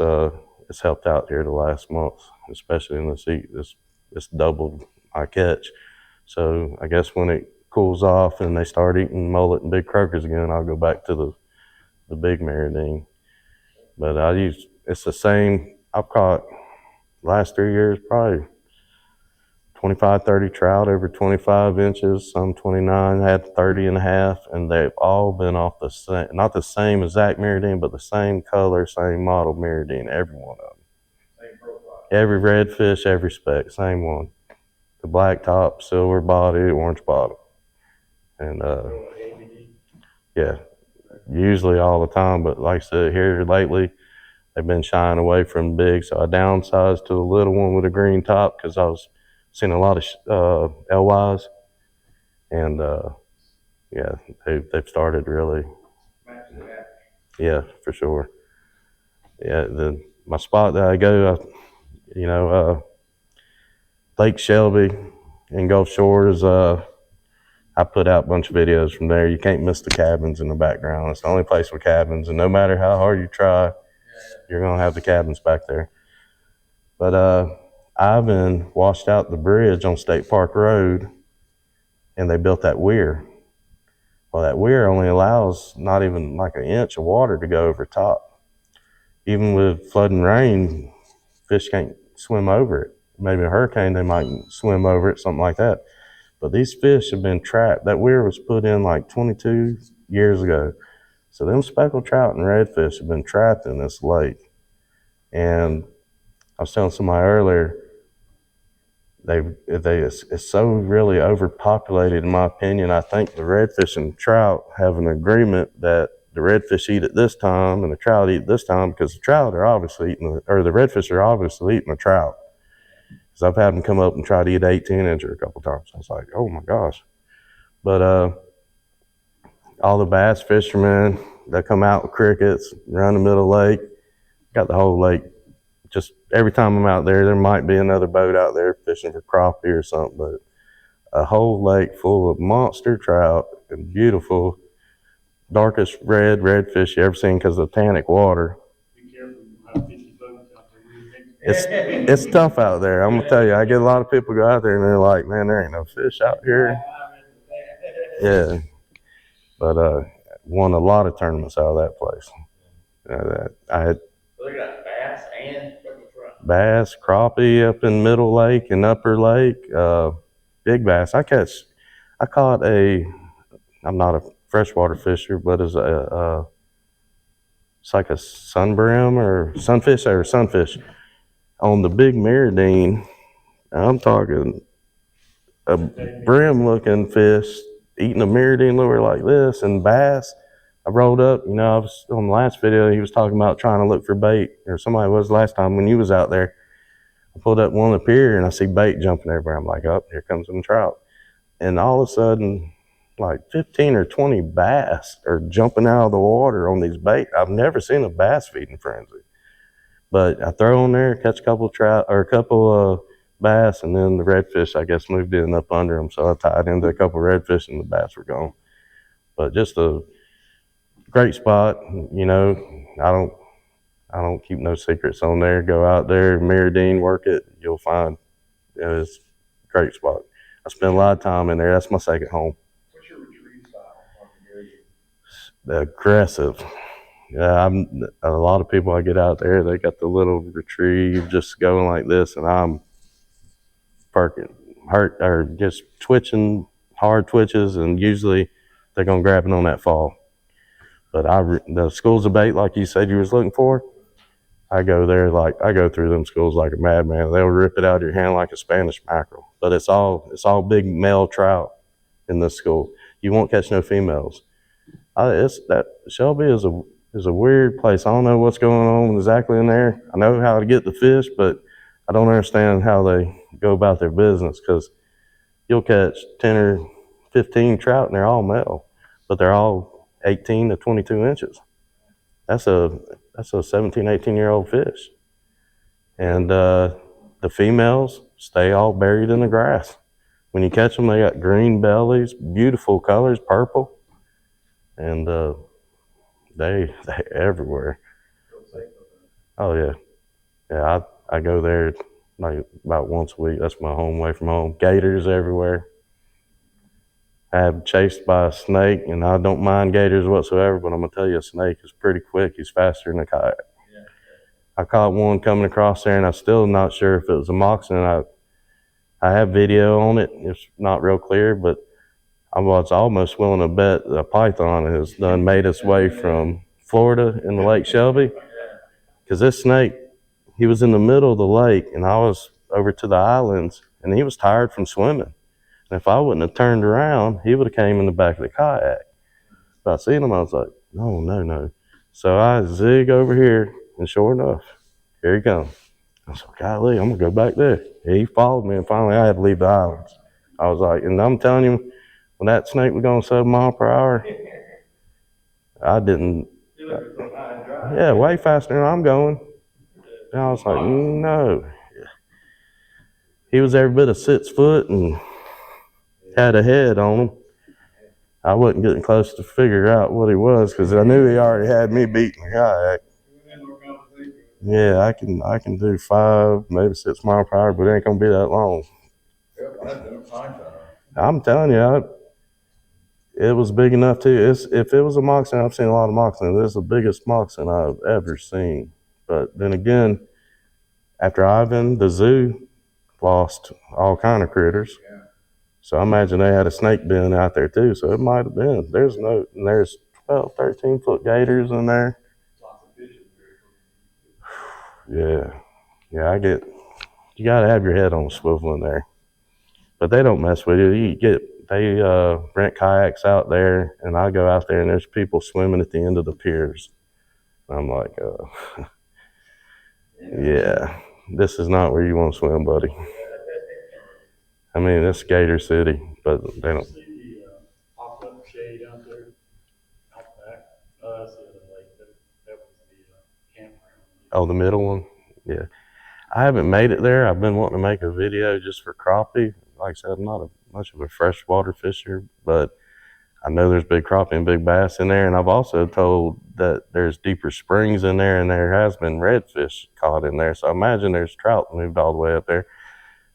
helped out here the last month, especially in the heat. It's doubled my catch. So I guess when it cools off and they start eating mullet and big croakers again, I'll go back to the big Meridine. But it's the same. I've caught last 3 years probably 25, 30 trout over 25 inches, some 29, had 30 and a half, and they've all been off the same, not the same exact Meridine, but the same color, same model Meridine, every one of them. Same profile. Every redfish, every spec, same one. The black top, silver body, orange bottom. And yeah, usually all the time, but like I said, here lately, they've been shying away from big, so I downsized to the little one with a green top because I was seeing a lot of LYs, and yeah, they've started really. Yeah, for sure. Yeah, my spot that I go, Lake Shelby in Gulf Shores. I put out a bunch of videos from there. You can't miss the cabins in the background. It's the only place with cabins, and no matter how hard you try, you're gonna have the cabins back there. But Ivan washed out the bridge on State Park Road, and they built that weir. Well, that weir only allows not even like an inch of water to go over top. Even with flood and rain, fish can't swim over it. Maybe a hurricane, they might swim over it, something like that. But these fish have been trapped. That weir was put in like 22 years ago. So them speckled trout and redfish have been trapped in this lake. And I was telling somebody earlier, it's so really overpopulated, in my opinion. I think the redfish and trout have an agreement that the redfish eat at this time and the trout eat at this time, because the trout are obviously eating, or the redfish are obviously eating the trout. Because I've had them come up and try to eat 18-incher a couple times. I was like, oh my gosh. But all the bass fishermen, they come out with crickets, around the middle of the lake, got the whole lake. Just every time I'm out there might be another boat out there fishing for crappie or something, but a whole lake full of monster trout and beautiful, darkest redfish you ever seen because of the tannic water. Be careful, you have 50 boats out there. It's tough out there. I'm gonna tell you, I get a lot of people go out there and they're like, man, there ain't no fish out here. Yeah, but won a lot of tournaments out of that place. I had They got bass and bass, crappie up in Middle Lake and Upper Lake, big bass. I caught I'm not a freshwater fisher, but it's like a sunbrim or sunfish on the big Meridine. I'm talking a brim looking fish eating a Meridine lure like this, and bass. I rolled up, I was on the last video, he was talking about trying to look for bait, or somebody was last time when you was out there. I pulled up one of the pier and I see bait jumping everywhere. I'm like, oh, here comes some trout. And all of a sudden, like 15 or 20 bass are jumping out of the water on these bait. I've never seen a bass feeding frenzy. But I throw on there, catch a couple of trout, or a couple of bass, and then the redfish, I guess, moved in up under them. So I tied into a couple of redfish and the bass were gone. But just a great spot, I don't keep no secrets on there. Go out there, Meridine, work it. You'll find it's a great spot. I spend a lot of time in there. That's my second home. What's your retrieve style on the area? The aggressive. Yeah, a lot of people I get out there, they got the little retrieve just going like this, and I'm perking, hurt, or just twitching, hard twitches, and usually they're gonna grab it on that fall. But the schools of bait, like you said you was looking for, I go there I go through them schools like a madman. They'll rip it out of your hand like a Spanish mackerel. But it's all big male trout in this school. You won't catch no females. Shelby is a weird place. I don't know what's going on exactly in there. I know how to get the fish, but I don't understand how they go about their business, because you'll catch 10 or 15 trout and they're all male, but they're all 18 to 22 inches. That's a 17, 18-year-old fish. And the females stay all buried in the grass. When you catch them, they got green bellies, beautiful colors, purple, and they everywhere. Oh yeah, yeah. I go there like about once a week. That's my home away from home. Gators everywhere. I have chased by a snake, and I don't mind gators whatsoever, but I'm gonna tell you, a snake is pretty quick. He's faster than a kayak. Yeah. I caught one coming across there, and I'm still not sure if it was a moccasin. I have video on it. It's not real clear, but I was almost willing to bet a python has done made its way from Florida in the Lake Shelby, because this snake, he was in the middle of the lake, and I was over to the islands, and he was tired from swimming. And if I wouldn't have turned around, he would have came in the back of the kayak. But I seen him, I was like, no. So I zig over here, and sure enough, here he comes. I was like, golly, I'm gonna go back there. He followed me, and finally I had to leave the islands. I was like, and I'm telling you, when that snake was going 7 miles per hour, I didn't. Yeah, way faster than I'm going. And I was like, no. He was every bit of 6 foot and had a head on him. I wasn't getting close to figure out what he was, because I knew he already had me beating the kayak. Yeah, I can do 5, maybe 6 miles per hour, but it ain't gonna be that long. I'm telling you, it was big enough too. If it was a moccasin, I've seen a lot of moccasins. It's the biggest moccasin I've ever seen. But then again, after Ivan, the zoo lost all kind of critters. Yeah. So I imagine they had a snake bin out there too. So it might have been. There's 12, 13 foot gators in there. Yeah. Yeah, you gotta have your head on a swivel in there. But they don't mess with you. They rent kayaks out there, and I go out there and there's people swimming at the end of the piers. I'm like, yeah, this is not where you want to swim, buddy. I mean, it's Gator City, but they don't. See the pop-up shade out there, out back. That's the other lake. That was the campground. Oh, the middle one? Yeah. I haven't made it there. I've been wanting to make a video just for crappie. Like I said, I'm not much of a freshwater fisher, but I know there's big crappie and big bass in there. And I've also told that there's deeper springs in there, and there has been redfish caught in there. So I imagine there's trout moved all the way up there.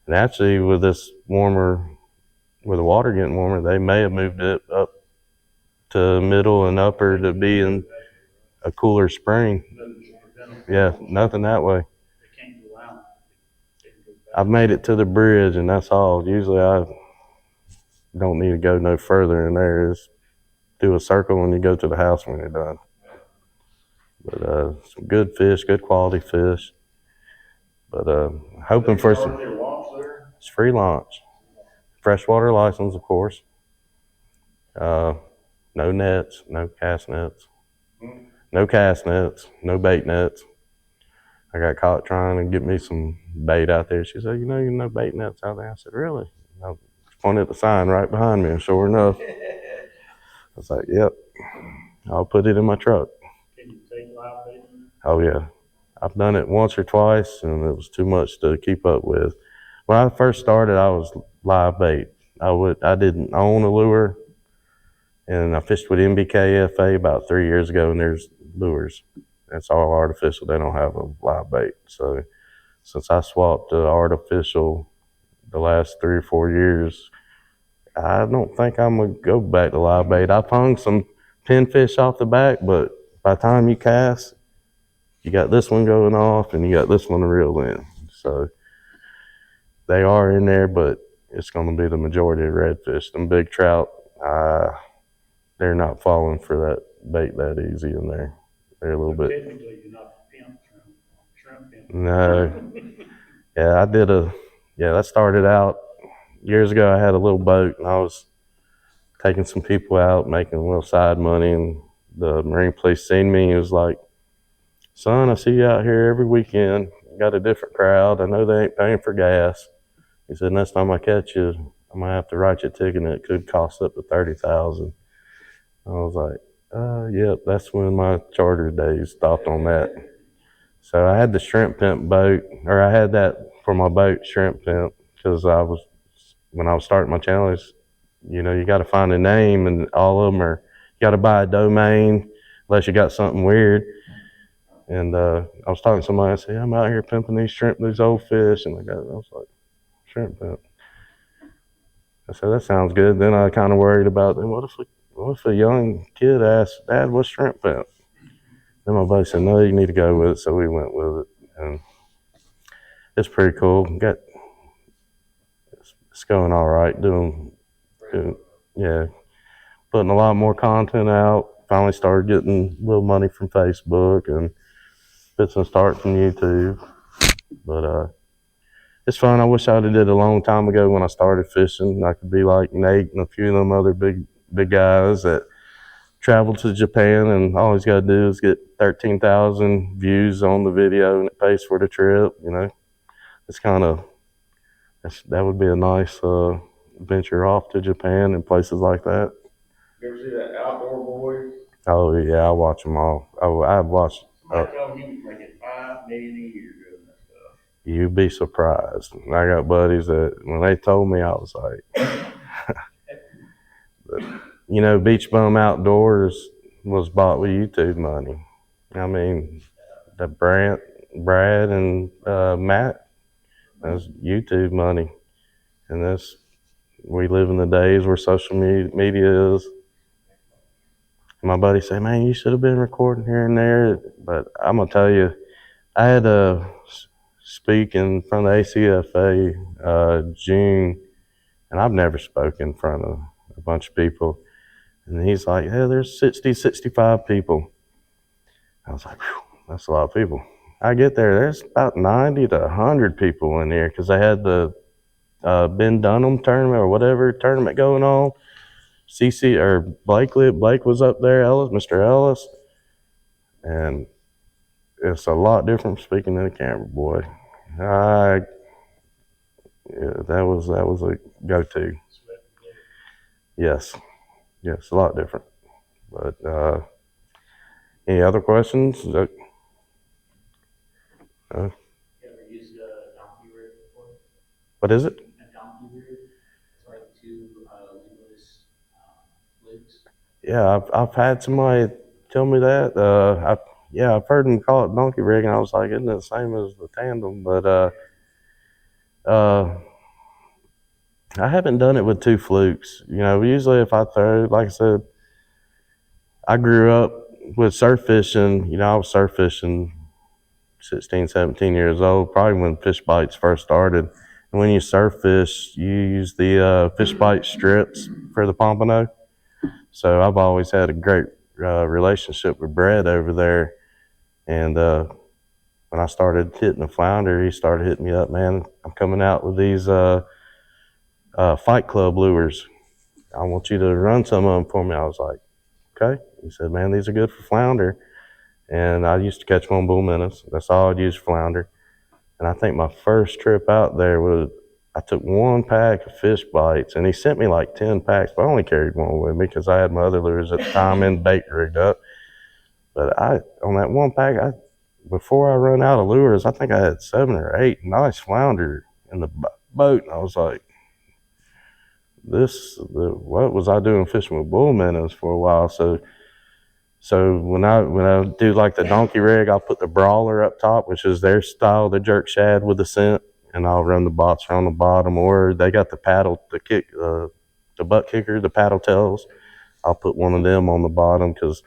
And actually, with the water getting warmer, they may have moved it up to middle and upper to be in a cooler spring. Yeah, nothing that way. I've made it to the bridge, and that's all. Usually I don't need to go no further in there. Just do a circle and you go to the house when you're done. But some good fish, good quality fish. But hoping for some. It's free launch. Freshwater license, of course. No nets, no cast nets. No cast nets, no bait nets. I got caught trying to get me some bait out there. She said, you know bait nets out there. I said, really? I pointed at the sign right behind me, and sure enough, I was like, yep, I'll put it in my truck. Can you take live bait? Oh yeah. I've done it once or twice, and it was too much to keep up with. When I first started, I was live bait. I didn't own a lure, and I fished with MBKFA about 3 years ago, and there's lures. It's all artificial. They don't have a live bait. So since I swapped to artificial the last 3 or 4 years, I don't think I'm going to go back to live bait. I've hung some pinfish off the back, but by the time you cast, you got this one going off and you got this one to reel in. So they are in there, but it's going to be the majority of redfish. Them big trout, they're not falling for that bait that easy in there. They're a little bit. Technically, you're not a pimp. No. Yeah, that started out years ago. I had a little boat and I was taking some people out, making a little side money, and the Marine Police seen me and was like, son, I see you out here every weekend. You got a different crowd. I know they ain't paying for gas. He said, next time I catch you, I'm gonna have to write you a ticket and it could cost up to $30,000. I was like, yep, that's when my charter days stopped on that. So I had the ShrimpPimp boat, or I had that for my boat, ShrimpPimp, because when I was starting my channel, you got to find a name, and all of them are, you got to buy a domain unless you got something weird. And I was talking to somebody, I said, I'm out here pimping these old fish, and I was like, ShrimpPimp. I said, that sounds good. Then I kind of worried about, what if a young kid asked, Dad, what's ShrimpPimp? Then my buddy said, no, you need to go with it. So we went with it. And it's pretty cool. It's going all right. Yeah, putting a lot more content out. Finally started getting a little money from Facebook and bits and start from YouTube. But it's fun. I wish I'd have did it a long time ago when I started fishing. I could be like Nate and a few of them other big guys that travel to Japan, and all he's got to do is get 13,000 views on the video and it pays for the trip. It's that would be a nice venture off to Japan and places like that. You ever see that Outdoor Boys? Oh yeah, I watch them all. I've watched. Somebody told me he was making $5 million a year doing that stuff. You'd be surprised. I got buddies that when they told me, I was like, Beach Bum Outdoors was bought with YouTube money. I mean, the Brad and Matt, that's YouTube money. And we live in the days where social media is. My buddy said, man, you should have been recording here and there. But I'm going to tell you, I had to speak in front of ACFA June, and I've never spoken in front of a bunch of people. And he's like, yeah, there's 60, 65 people. I was like, whew, that's a lot of people. I get there's about 90 to 100 people in here because they had the Ben Dunham tournament or whatever tournament going on. Blake was up there, Mr. Ellis. And it's a lot different from speaking to the camera, boy. That was a go-to. Yes, a lot different. But any other questions? You ever used a donkey rig before? What is it? A donkey rig? It's like two legless loops. Yeah, I've had somebody tell me that. I've heard them call it donkey rig, and I was like, isn't it the same as the tandem? But I haven't done it with two flukes. Usually if I throw, like I said, I grew up with surf fishing. I was surf fishing 16, 17 years old, probably when fish bites first started. And when you surf fish, you use the fish bite strips for the pompano. So I've always had a great relationship with Brad over there. And when I started hitting the flounder, he started hitting me up, man, I'm coming out with these Fight Club lures. I want you to run some of them for me. I was like, okay. He said, man, these are good for flounder. And I used to catch them on bull minnows. That's all I'd use for flounder. And I think my first trip out there I took one pack of fish bites, and he sent me like 10 packs, but I only carried one with me because I had my other lures at the time and bait rigged up. But on that one pack, before I run out of lures, I think I had 7 or 8 nice flounder in the boat. And I was like, what was I doing fishing with bull minnows for a while? So when I do like the donkey rig, I'll put the brawler up top, which is their style, the jerk shad with the scent, and I'll run the bots on the bottom, or they got the paddle, the butt kicker, the paddle tails. I'll put one of them on the bottom because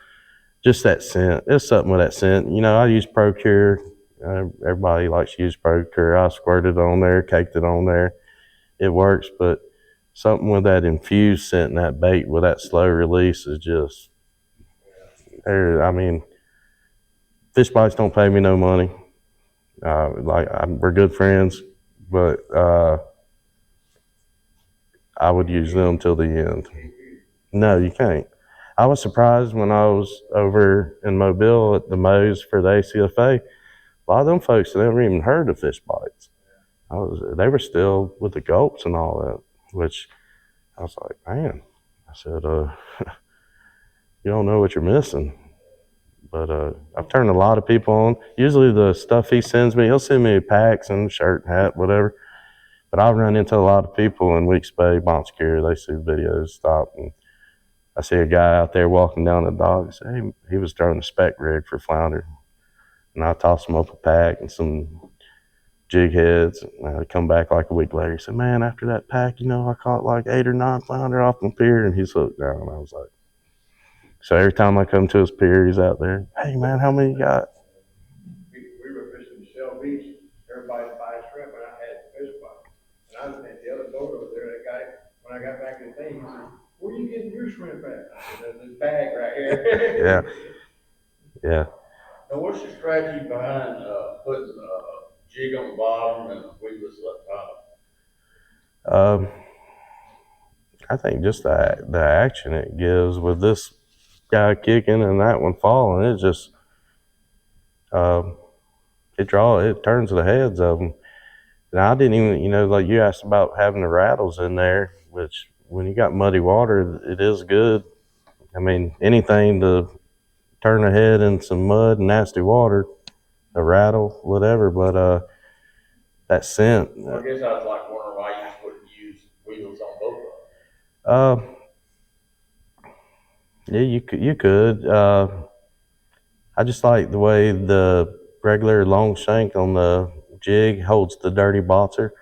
just that scent. It's something with that scent. I use Procure. Everybody likes to use Procure. I squirted it on there, caked it on there. It works, but something with that infused scent and that bait with that slow release is just, fish bites don't pay me no money. We're good friends, but I would use them till the end. No, you can't. I was surprised when I was over in Mobile at the Mo's for the ACFA. A lot of them folks never even heard of fish bites. They were still with the gulps and all that, which I was like, man. I said, you don't know what you're missing. But I've turned a lot of people on. Usually the stuff he sends me, he'll send me packs and shirt, hat, whatever. But I've run into a lot of people in Weeks Bay, Bonsecurie. They see videos, stop, and I see a guy out there walking down the dock. Say, hey, he was throwing a spec rig for flounder. And I tossed him up a pack and some jig heads. And I come back like a week later. He said, man, after that pack, I caught like 8 or 9 flounder off the pier. And he's hooked down. And I was like, so every time I come to his pier, he's out there. Hey, man, how many you got? We were fishing Shell Beach. Everybody buys shrimp, and I had fish bites. And I was at the other boat over there. That guy, when I got back to the thing, he said, where are you getting your shrimp at? I said, there's this bag right here. Yeah. Now, what's your strategy behind putting a jig on the bottom and a weedless up top? I think just the action it gives with this guy kicking and that one falling, it just it turns the heads of them. And I didn't even, like you asked about having the rattles in there, which when you got muddy water, it is good. I mean, anything to turn a head in some mud and nasty water, a rattle, whatever, but that scent. I guess I was like wondering why you just wouldn't use wheels on both of them. Yeah, you could. I just like the way the regular long shank on the jig holds the dirty botzer.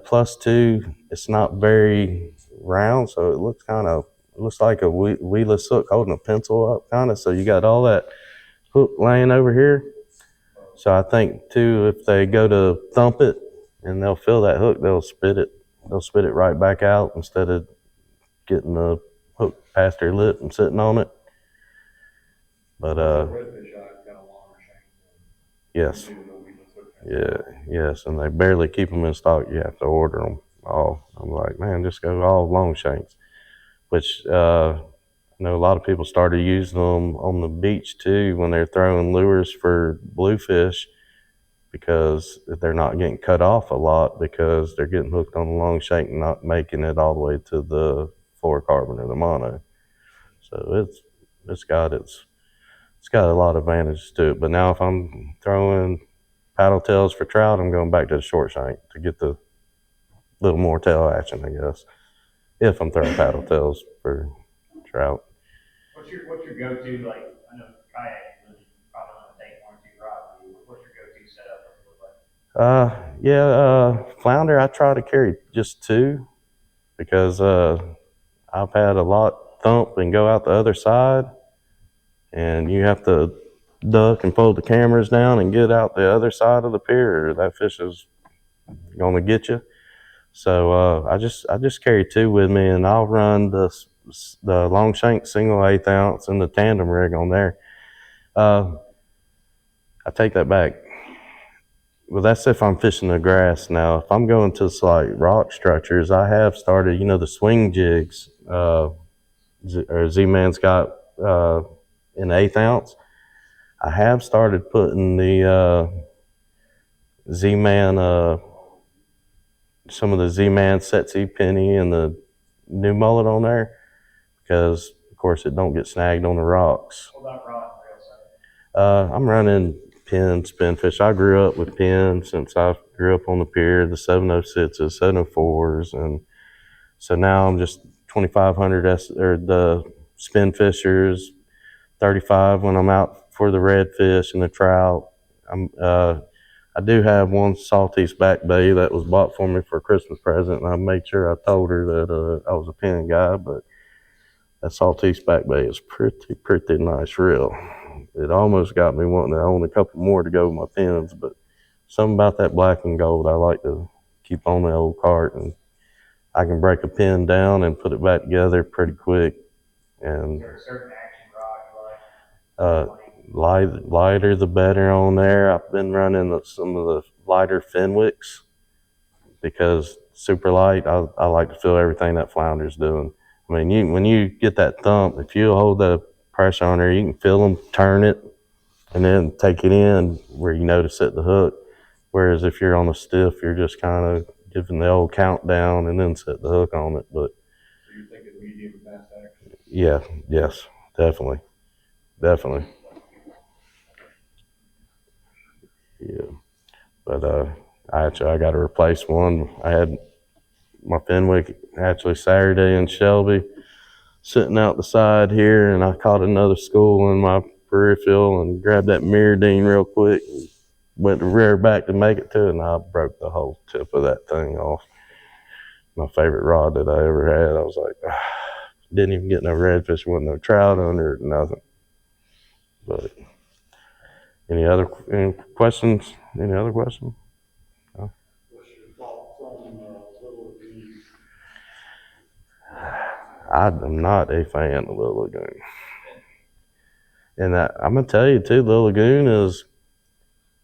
Plus two, it's not very round, so it looks like a weedless hook holding a pencil up, kind of. So you got all that hook laying over here. So I think too, if they go to thump it and they'll feel that hook, they'll spit it right back out instead of getting the hook past their lip and sitting on it. But redfish eye got a longer shank. yes, yes, and they barely keep them in stock. You have to order them all. I'm like, man, just go all long shanks. Which I know a lot of people started using them on the beach too when they're throwing lures for bluefish, because they're not getting cut off a lot because they're getting hooked on the long shank and not making it all the way to the fluorocarbon or the mono. So it's got a lot of advantages to it. But now if I'm throwing paddle tails for trout, I'm going back to the short shank to get the little more tail action, I guess. If I'm throwing paddle tails for trout. What's your go-to, like, I know kayak, you probably want to take 1 or 2 rods. What's your go-to setup look like? Flounder, I try to carry just 2 because I've had a lot thump and go out the other side, and you have to duck and fold the cameras down and get out the other side of the pier, or that fish is going to get you. So I just carry 2 with me, and I'll run the long shank single 1/8 ounce and the tandem rig on there. I take that back. Well, that's if I'm fishing the grass. Now, if I'm going to like rock structures, I have started, the swing jigs, or Z-Man's got in 1/8 ounce. I have started putting the Z-Man, some of the Z-Man Setsy penny and the new mullet on there, because of course it don't get snagged on the rocks. What about rod and reel side? I'm running Penn spinfish. I grew up with Penn since I grew up on the pier, the 706s, 704s, and so now I'm just 2500 or the spinfishers, 35 when I'm out for the redfish and the trout. I do have one Saltiste back bay that was bought for me for a Christmas present, and I made sure I told her that I was a Penn guy, but that Saltiste back bay is pretty nice reel. It almost got me wanting to own a couple more to go with my Penns, but something about that black and gold I like to keep on the old cart, and I can break a Penn down and put it back together pretty quick. And Is there a certain action rod you like? lighter the better on there. I've been running some of the lighter Fenwicks because super light, I like to feel everything that flounder's doing. I mean, when you get that thump, if you hold the pressure on there, you can feel them turn it and then take it in where you know to set the hook. Whereas if you're on a stiff, you're just kind of giving the old countdown and then set the hook on it. But So you're thinking medium fast action? yeah, yes, definitely. Yeah, but I got to replace one. I had my Fenwick actually Saturday in Shelby, sitting out the side here, and I caught another school in my peripheral and grabbed that mirror ding real quick. And went to rear back to make it to it, and I broke the whole tip of that thing off. My favorite rod that I ever had. I was like, didn't even get no redfish, wasn't no trout under it, nothing. But any questions? Any other questions? No? What's your thoughts on Little Lagoon? I'm not a fan of Little Lagoon. And I'm going to tell you too, Little Lagoon is,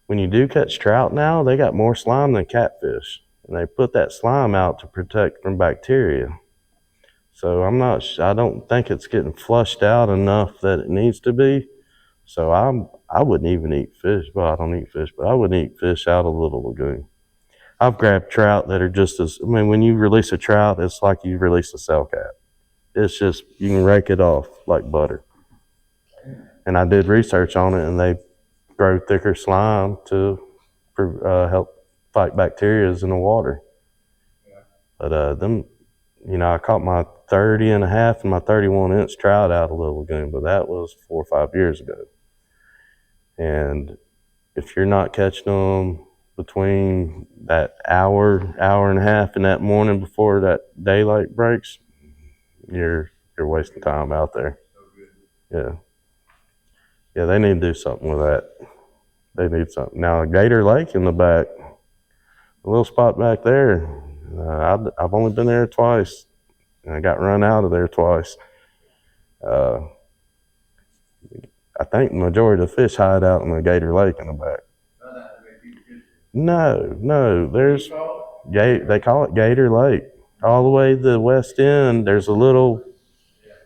when you do catch trout now, they got more slime than catfish. And they put that slime out to protect from bacteria. So I don't think it's getting flushed out enough that it needs to be. So I wouldn't even eat fish. Well, I don't eat fish, but I wouldn't eat fish out of Little Lagoon. I've grabbed trout that are just as, when you release a trout, it's like you release a cell cat. It's just, you can rake it off like butter. And I did research on it, and they grow thicker slime to help fight bacteria in the water. But I caught my 30 and a half and my 31-inch trout out of Little Lagoon, but that was 4 or 5 years ago. And if you're not catching them between that hour and a half in that morning before that daylight breaks, you're wasting time out there. Yeah, they need to do something with that. They need something. Now, Gator Lake in the back, a little spot back there, I've only been there twice, and I got run out of there twice. I think the majority of the fish hide out in the Gator Lake in the back. No, there's, they call it Gator Lake. All the way to the west end, there's a little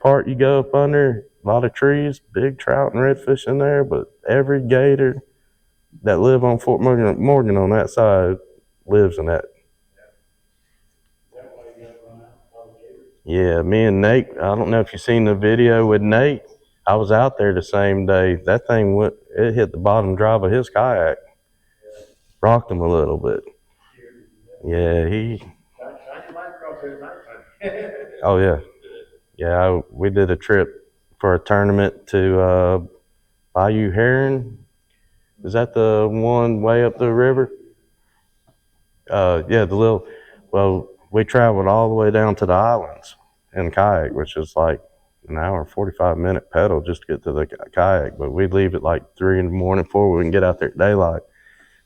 part you go up under, a lot of trees, big trout and redfish in there, but every gator that live on Fort Morgan on that side lives in that. Yeah, me and Nate, I don't know if you've seen the video with Nate. I was out there the same day. That thing it hit the bottom drive of his kayak. Rocked him a little bit. Yeah, oh yeah. Yeah, we did a trip for a tournament to Bayou Heron. Is that the one way up the river? Yeah, we traveled all the way down to the islands in kayak, which is like an hour, 45-minute pedal just to get to the kayak. But we'd leave at like 3 in the morning, 4, we can get out there at daylight.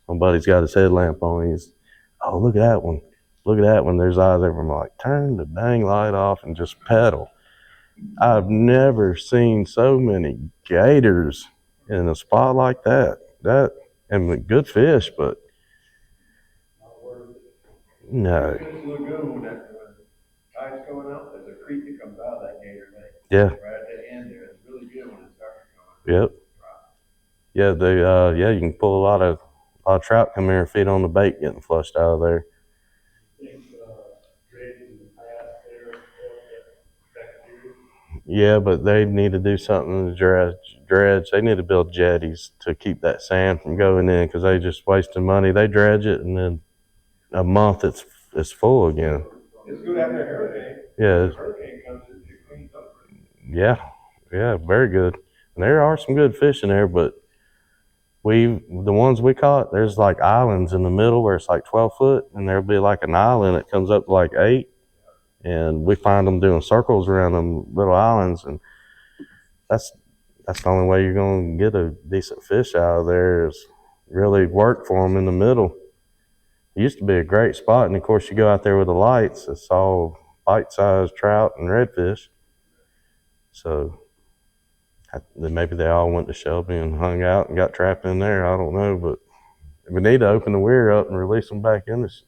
My buddy's got his headlamp on. He's, oh, look at that one. Look at that one. There's eyes there. I'm like, turn the dang light off and just pedal. I've never seen so many gators in a spot like that. And good fish, but no. Lagoon, when that tide's going out, there's a creek that comes out of that Gator Lake. Yeah. Right at the end there. It's really good when it starts going. Yep. Yeah, you can pull a lot of trout come here and feed on the bait getting flushed out of there. Yeah, but they need to do something to dredge. They need to build jetties to keep that sand from going in, because they just wasting money. They dredge it, and then a month it's full again. It's good after a hurricane. Yeah. Hurricane comes in, it cleans up. Yeah, very good. And there are some good fish in there, but the ones we caught, there's like islands in the middle where it's like 12 foot, and there'll be like an island that comes up to like 8. And we find them doing circles around them little islands, and that's the only way you're going to get a decent fish out of there, is really work for them in the middle. It used to be a great spot, and of course you go out there with the lights, it's all bite-sized trout and redfish. So Then maybe they all went to Shelby and hung out and got trapped in there. I don't know, but we need to open the weir up and release them back in this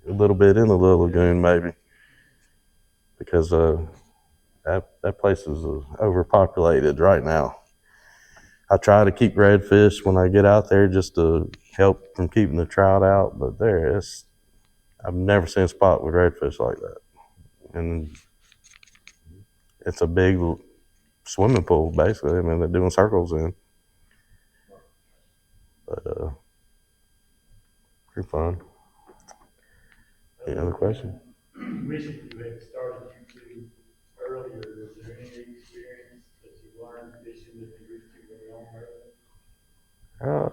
a little bit in the little lagoon, maybe, because that place is overpopulated right now. I try to keep redfish when I get out there just to help from keeping the trout out, but I've never seen a spot with redfish like that. And it's a big swimming pool, basically. I mean, they're doing circles in. But, pretty fun. Any other question? Recently, you had started YouTube earlier. Was there any experience that you learned fishing that you used to very on earlier?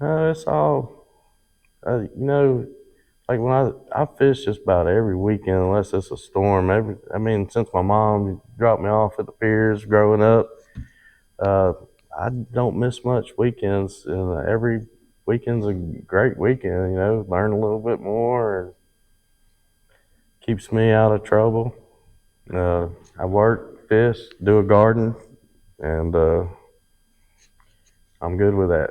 No, it's all, like when I fish just about every weekend unless it's a storm. Since my mom dropped me off at the piers growing up, I don't miss much weekends, and every weekend's a great weekend. Learn a little bit more, and keeps me out of trouble. I work, fish, do a garden, and I'm good with that.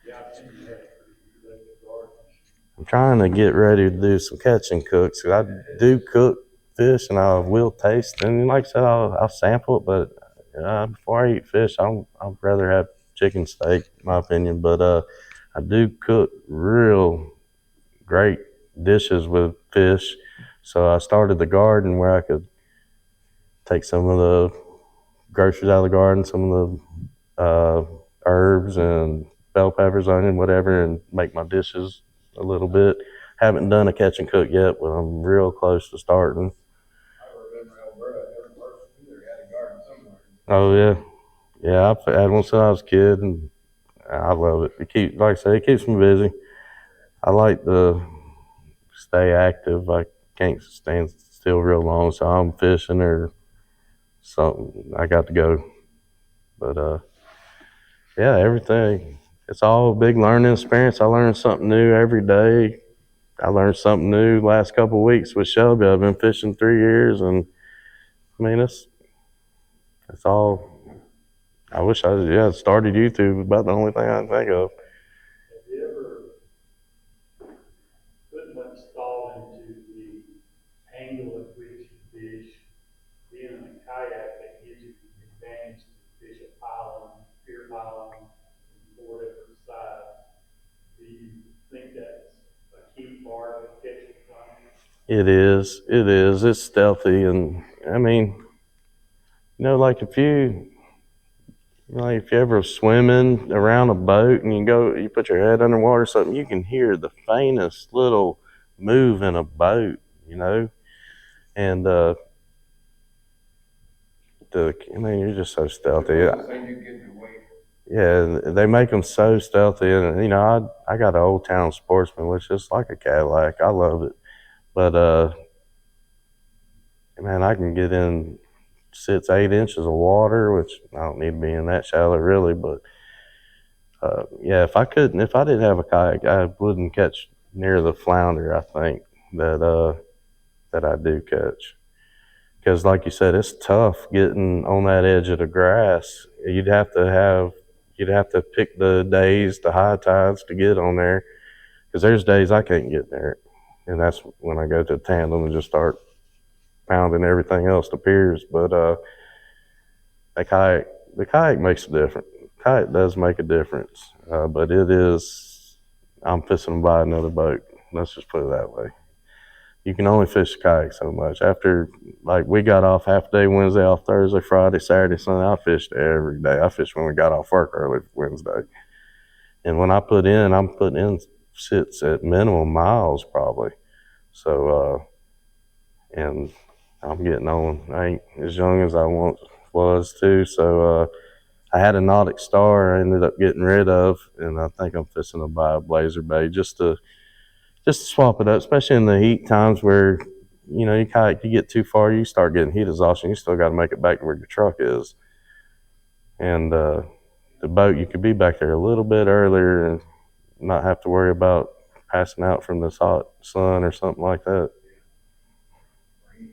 Yeah, I've seen you had pretty good garden. I'm trying to get ready to do some catch and cooks. I do cook fish, and I will taste. And like I said, I'll sample it. But before I eat fish, I'd rather have chicken steak, in my opinion. But I do cook real great dishes with fish. So I started the garden where I could take some of the groceries out of the garden, some of the herbs and bell peppers, onion, whatever, and make my dishes a little bit. Haven't done a catch and cook yet, but I'm real close to starting. I remember Alberta, every person either had a garden somewhere. Oh yeah, I've had one since I was a kid, and I love it. Like I say, it keeps me busy. I like to stay active. I can't stand still real long, so I'm fishing or something. I got to go. But yeah, everything. It's all a big learning experience. I learn something new every day. I learned something new last couple of weeks with Shelby. I've been fishing 3 years, and it's all. I wish I started YouTube. About the only thing I can think of. Have you ever put much thought into the angle at which you fish? Being in a kayak that gives you the advantage to fish a pylon, pier pylon, from 4 different sides. Do you think that's a key part of catching flying? It is. It is. It's stealthy, and like if you ever swimming around a boat and you put your head underwater or something, you can hear the faintest little move in a boat, and you're just so stealthy. Yeah, they make them so stealthy, and I got an Old Town Sportsman, which is like a Cadillac. I love it, but man, I can get in 6-8 inches of water, which I don't need to be in that shallow really, but yeah, if I didn't have a kayak, I wouldn't catch near the flounder. I think that I do catch, because like you said, it's tough getting on that edge of the grass. You'd have to pick the days, the high tides to get on there, because there's days I can't get there, and that's when I go to tandem and just start pounding everything else to piers. But the kayak makes a difference. Kayak does make a difference, but I'm fishing to buy another boat. Let's just put it that way. You can only fish kayak so much. After, like, we got off half a day Wednesday, off Thursday, Friday, Saturday, Sunday. I fished every day. I fished when we got off work early Wednesday. And when I'm putting in sits at minimum miles probably. So, and I'm getting on. I ain't as young as I once was too. So, I had a Nautic Star I ended up getting rid of, and I think I'm fixing to buy a Blazer Bay just to swap it up, especially in the heat times where, you get too far, you start getting heat exhaustion. You still got to make it back to where your truck is. And the boat, you could be back there a little bit earlier and not have to worry about passing out from this hot sun or something like that.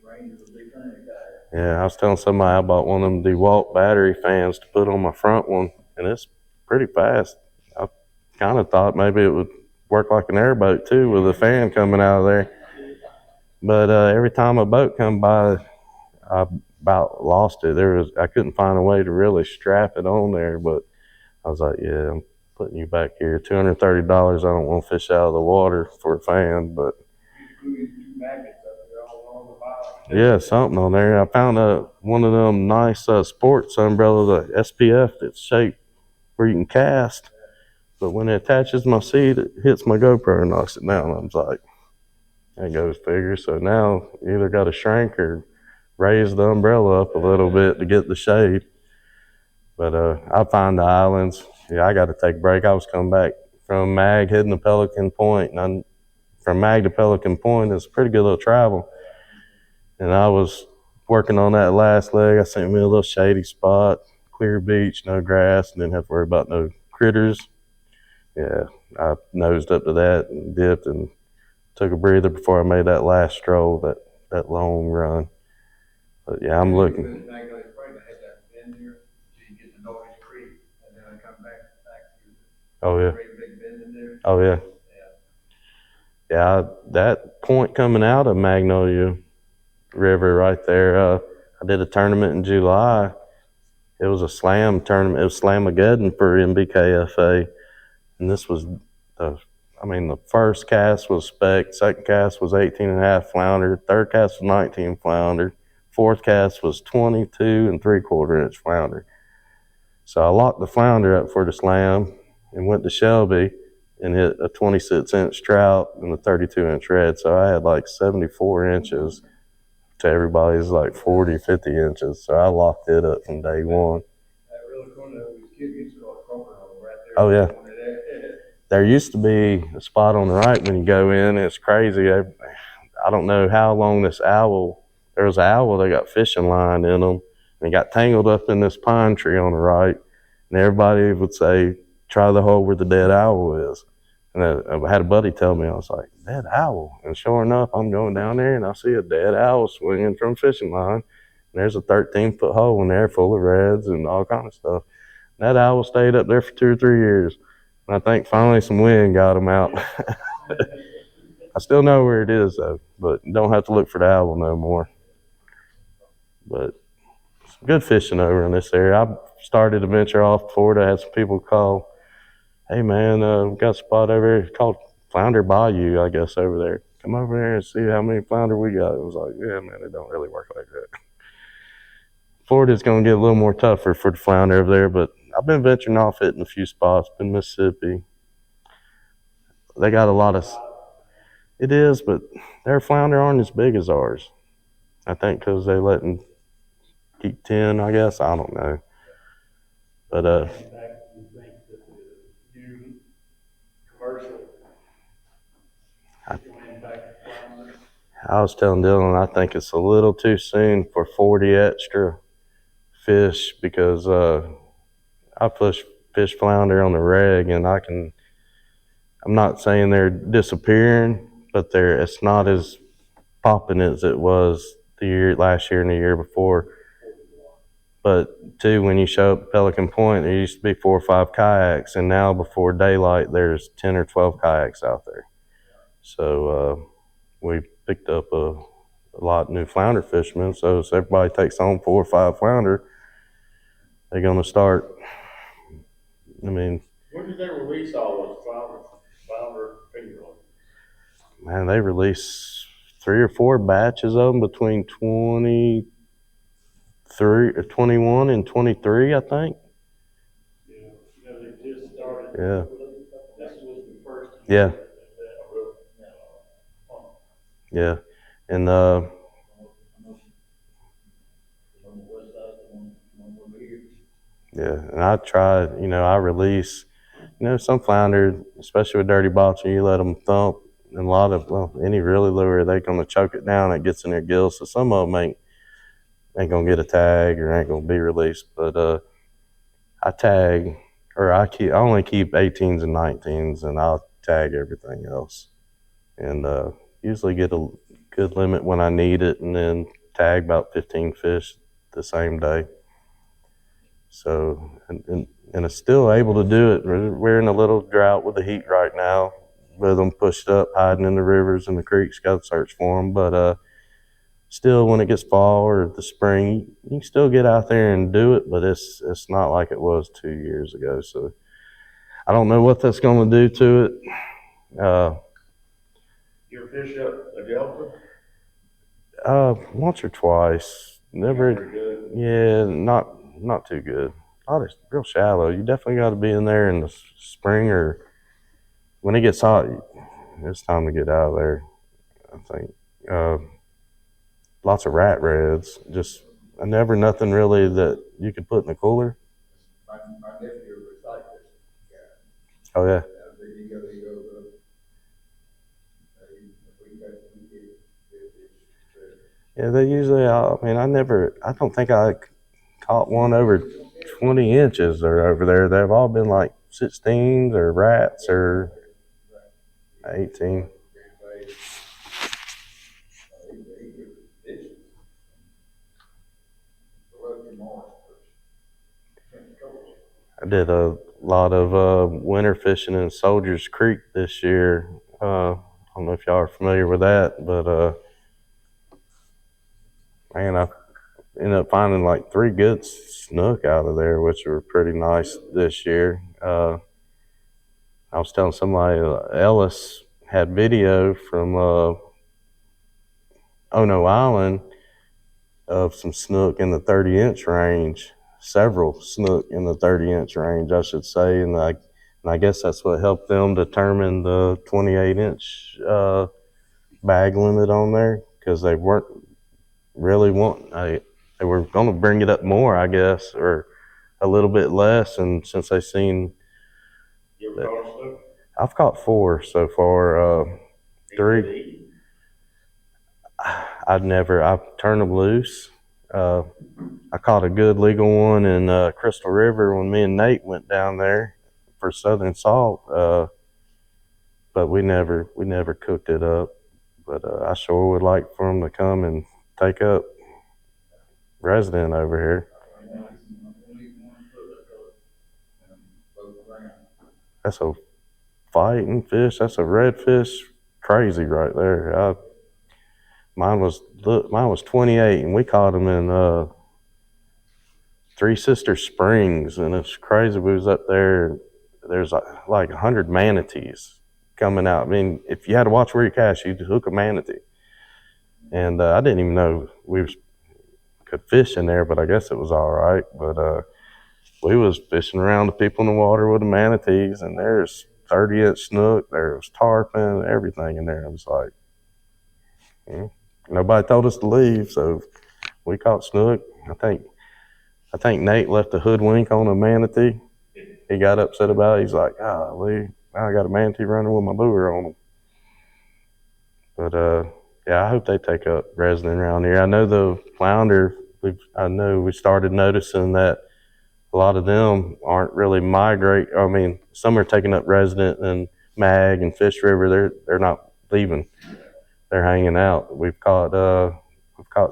Rain is a big thing, guys. Yeah, I was telling somebody I bought one of them DeWalt battery fans to put on my front one, and it's pretty fast. I kind of thought maybe it would work like an airboat too, with a fan coming out of there. But every time a boat come by, I about lost it. I couldn't find a way to really strap it on there, but I was like, yeah, I'm putting you back here. $230. I don't want to fish out of the water for a fan, but These two magnets up there all on the bottom. yeah, something on there. I found one of them nice sports umbrellas, the SPF, that's shaped where you can cast. But when it attaches my seat, it hits my GoPro and knocks it down. I was like, that goes figure. So now you either got to shrink or raise the umbrella up a little bit to get the shade. But I find the islands. Yeah, I got to take a break. I was coming back from Mag, heading to Pelican Point, and from Mag to Pelican Point, it's a pretty good little travel. And I was working on that last leg. I sent me a little shady spot, clear beach, no grass, and didn't have to worry about no critters. Yeah, I nosed up to that and dipped and took a breather before I made that last stroll, that long run. But yeah, I'm looking. I had that bend there, so you get the Noise Creek, and then I come back through Oh the yeah. great big bend in there. Oh yeah. Yeah, that point coming out of Magnolia River right there. I did a tournament in July. It was a slam tournament. It was Slamageddon for MBKFA, and this was the first cast was spec, second cast was 18.5 flounder, third cast was 19 flounder, fourth cast was 22 3/4 inch flounder. So I locked the flounder up for the slam and went to Shelby and hit a 26-inch trout and a 32-inch red. So I had like 74 inches to everybody's like 40, 50 inches. So I locked it up from day one. That really cool, these kids used to call it croaker hole right there. Oh yeah. There used to be a spot on the right when you go in. It's crazy. I don't know how long there was an owl that got fishing line in them, and it got tangled up in this pine tree on the right. And everybody would say, try the hole where the dead owl is. And I had a buddy tell me, I was like, dead owl? And sure enough, I'm going down there and I see a dead owl swinging from fishing line. And there's a 13-foot hole in there full of reds and all kind of stuff. And that owl stayed up there for 2 or 3 years. And I think finally some wind got him out. I still know where it is though, but don't have to look for the owl no more. But it's good fishing over in this area. I started to venture off Florida. I had some people call, hey man, we got a spot over here called Flounder Bayou, I guess, over there. Come over there and see how many flounder we got. It was like, yeah, man, it don't really work like that. Florida's going to get a little more tougher for the flounder over there, but I've been venturing off hitting a few spots. Been Mississippi. They got a lot of, it is, but their flounder aren't as big as ours. I think because they let them keep 10, I guess. I don't know. But In fact, you think that the new commercial is going to impact farmers? I was telling Dylan, I think it's a little too soon for 40 extra fish because I fish flounder on the reg, and I'm not saying they're disappearing, but it's not as popping as it was last year and the year before. But too, when you show up at Pelican Point, there used to be 4 or 5 kayaks, and now before daylight, there's 10 or 12 kayaks out there. So we picked up a lot of new flounder fishermen. So if everybody takes home 4 or 5 flounder, they're going to start. When did they release all those flounder finger lines? Man, they release 3 or 4 batches of them between 21 and 23, I think. Yeah, they just started. Yeah. This was the first. Yeah. Yeah. And yeah, and I try, I release, some flounder, especially with dirty bottom, you let them thump, and a lot of, any really lure, they're going to choke it down, it gets in their gills, so some of them ain't going to get a tag or ain't going to be released, but I tag, or I only keep 18s and 19s, and I'll tag everything else, and usually get a good limit when I need it, and then tag about 15 fish the same day. So, and it's still able to do it. We're in a little drought with the heat right now, with them pushed up, hiding in the rivers and the creeks, got to search for them. But still, when it gets fall or the spring, you can still get out there and do it, but it's not like it was 2 years ago. So I don't know what that's going to do to it. You ever fish up a delta? Once or twice. Never. Very good. Yeah, not too good. Oh, it's real shallow. You definitely got to be in there in the spring, or when it gets hot, it's time to get out of there, I think. Lots of rat reds. Just never nothing really that you could put in the cooler. My nephew was like this guy. Oh yeah. He goes, we get Yeah, they usually. I don't think I caught one over 20 inches or over there. They've all been like 16s or rats or 18. I did a lot of winter fishing in Soldiers Creek this year. I don't know if y'all are familiar with that, but man, I ended up finding like 3 good snook out of there, which were pretty nice this year. I was telling somebody, Ellis had video from Ono Island of some snook in the 30-inch range, several snook in the 30-inch range, I should say, and I guess that's what helped them determine the 28-inch bag limit on there, because they weren't really they were going to bring it up more, I guess, or a little bit less, and since they seen. You ever caught a snook? I've caught 4 so far. 3. I've turned them loose. I caught a good legal one in Crystal River when me and Nate went down there for Southern Salt. But we never cooked it up. But I sure would like for them to come and take up resident over here. That's a fighting fish. That's a redfish. Crazy right there. Mine was 28, and we caught them in Three Sister Springs, and it's crazy. We was up there. There's like 100 manatees coming out. I mean, if you had to watch where you cast, you'd hook a manatee. And I didn't even know we could fish in there, but I guess it was all right. But we was fishing around the people in the water with the manatees, and there's 30-inch snook, there was tarpon, everything in there. I was like, nobody told us to leave, so we caught snook. I think Nate left a hoodwink on a manatee. He got upset about it. He's like, golly, I got a manatee running with my lure on him. But yeah, I hope they take up resident around here. I know the flounder, we started noticing that a lot of them aren't really migrate. I mean, some are taking up resident and Mag and Fish River. They're not leaving. They're hanging out. We've caught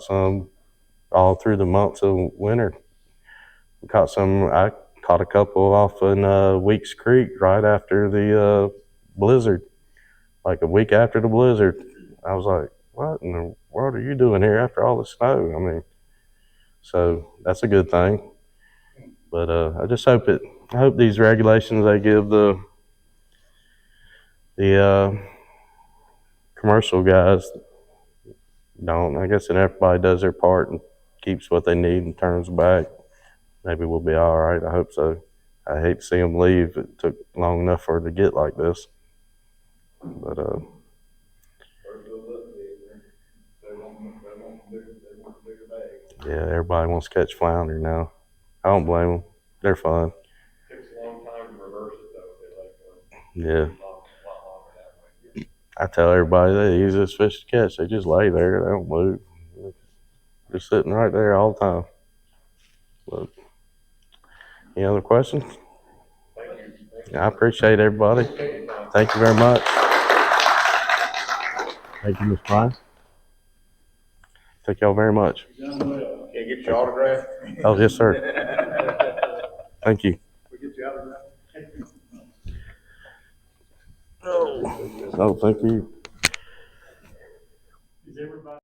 some all through the months of winter. We caught some. I caught a couple off in Weeks Creek right after the blizzard, like a week after the blizzard. I was like, what in the world are you doing here after all the snow? I mean, so that's a good thing. But I just hope these regulations they give the commercial guys don't. I guess that everybody does their part and keeps what they need and turns back. Maybe we'll be all right. I hope so. I hate to see them leave. It took long enough for it to get like this. But yeah, everybody wants to catch flounder now. I don't blame them. They're fun. Takes a long time to reverse it though, if they let go. Yeah. A lot longer that way. I tell everybody the easiest fish to catch. They just lay there. They don't move. They're sitting right there all the time. But any other questions? Thank you. Yeah, I appreciate everybody. Thank you very much. Thank you, Ms. Price. Thank y'all very much. You've done well. Can I get your autograph? Oh, yes, sir. Thank you. We get you out of that. Oh, thank you. Is everybody?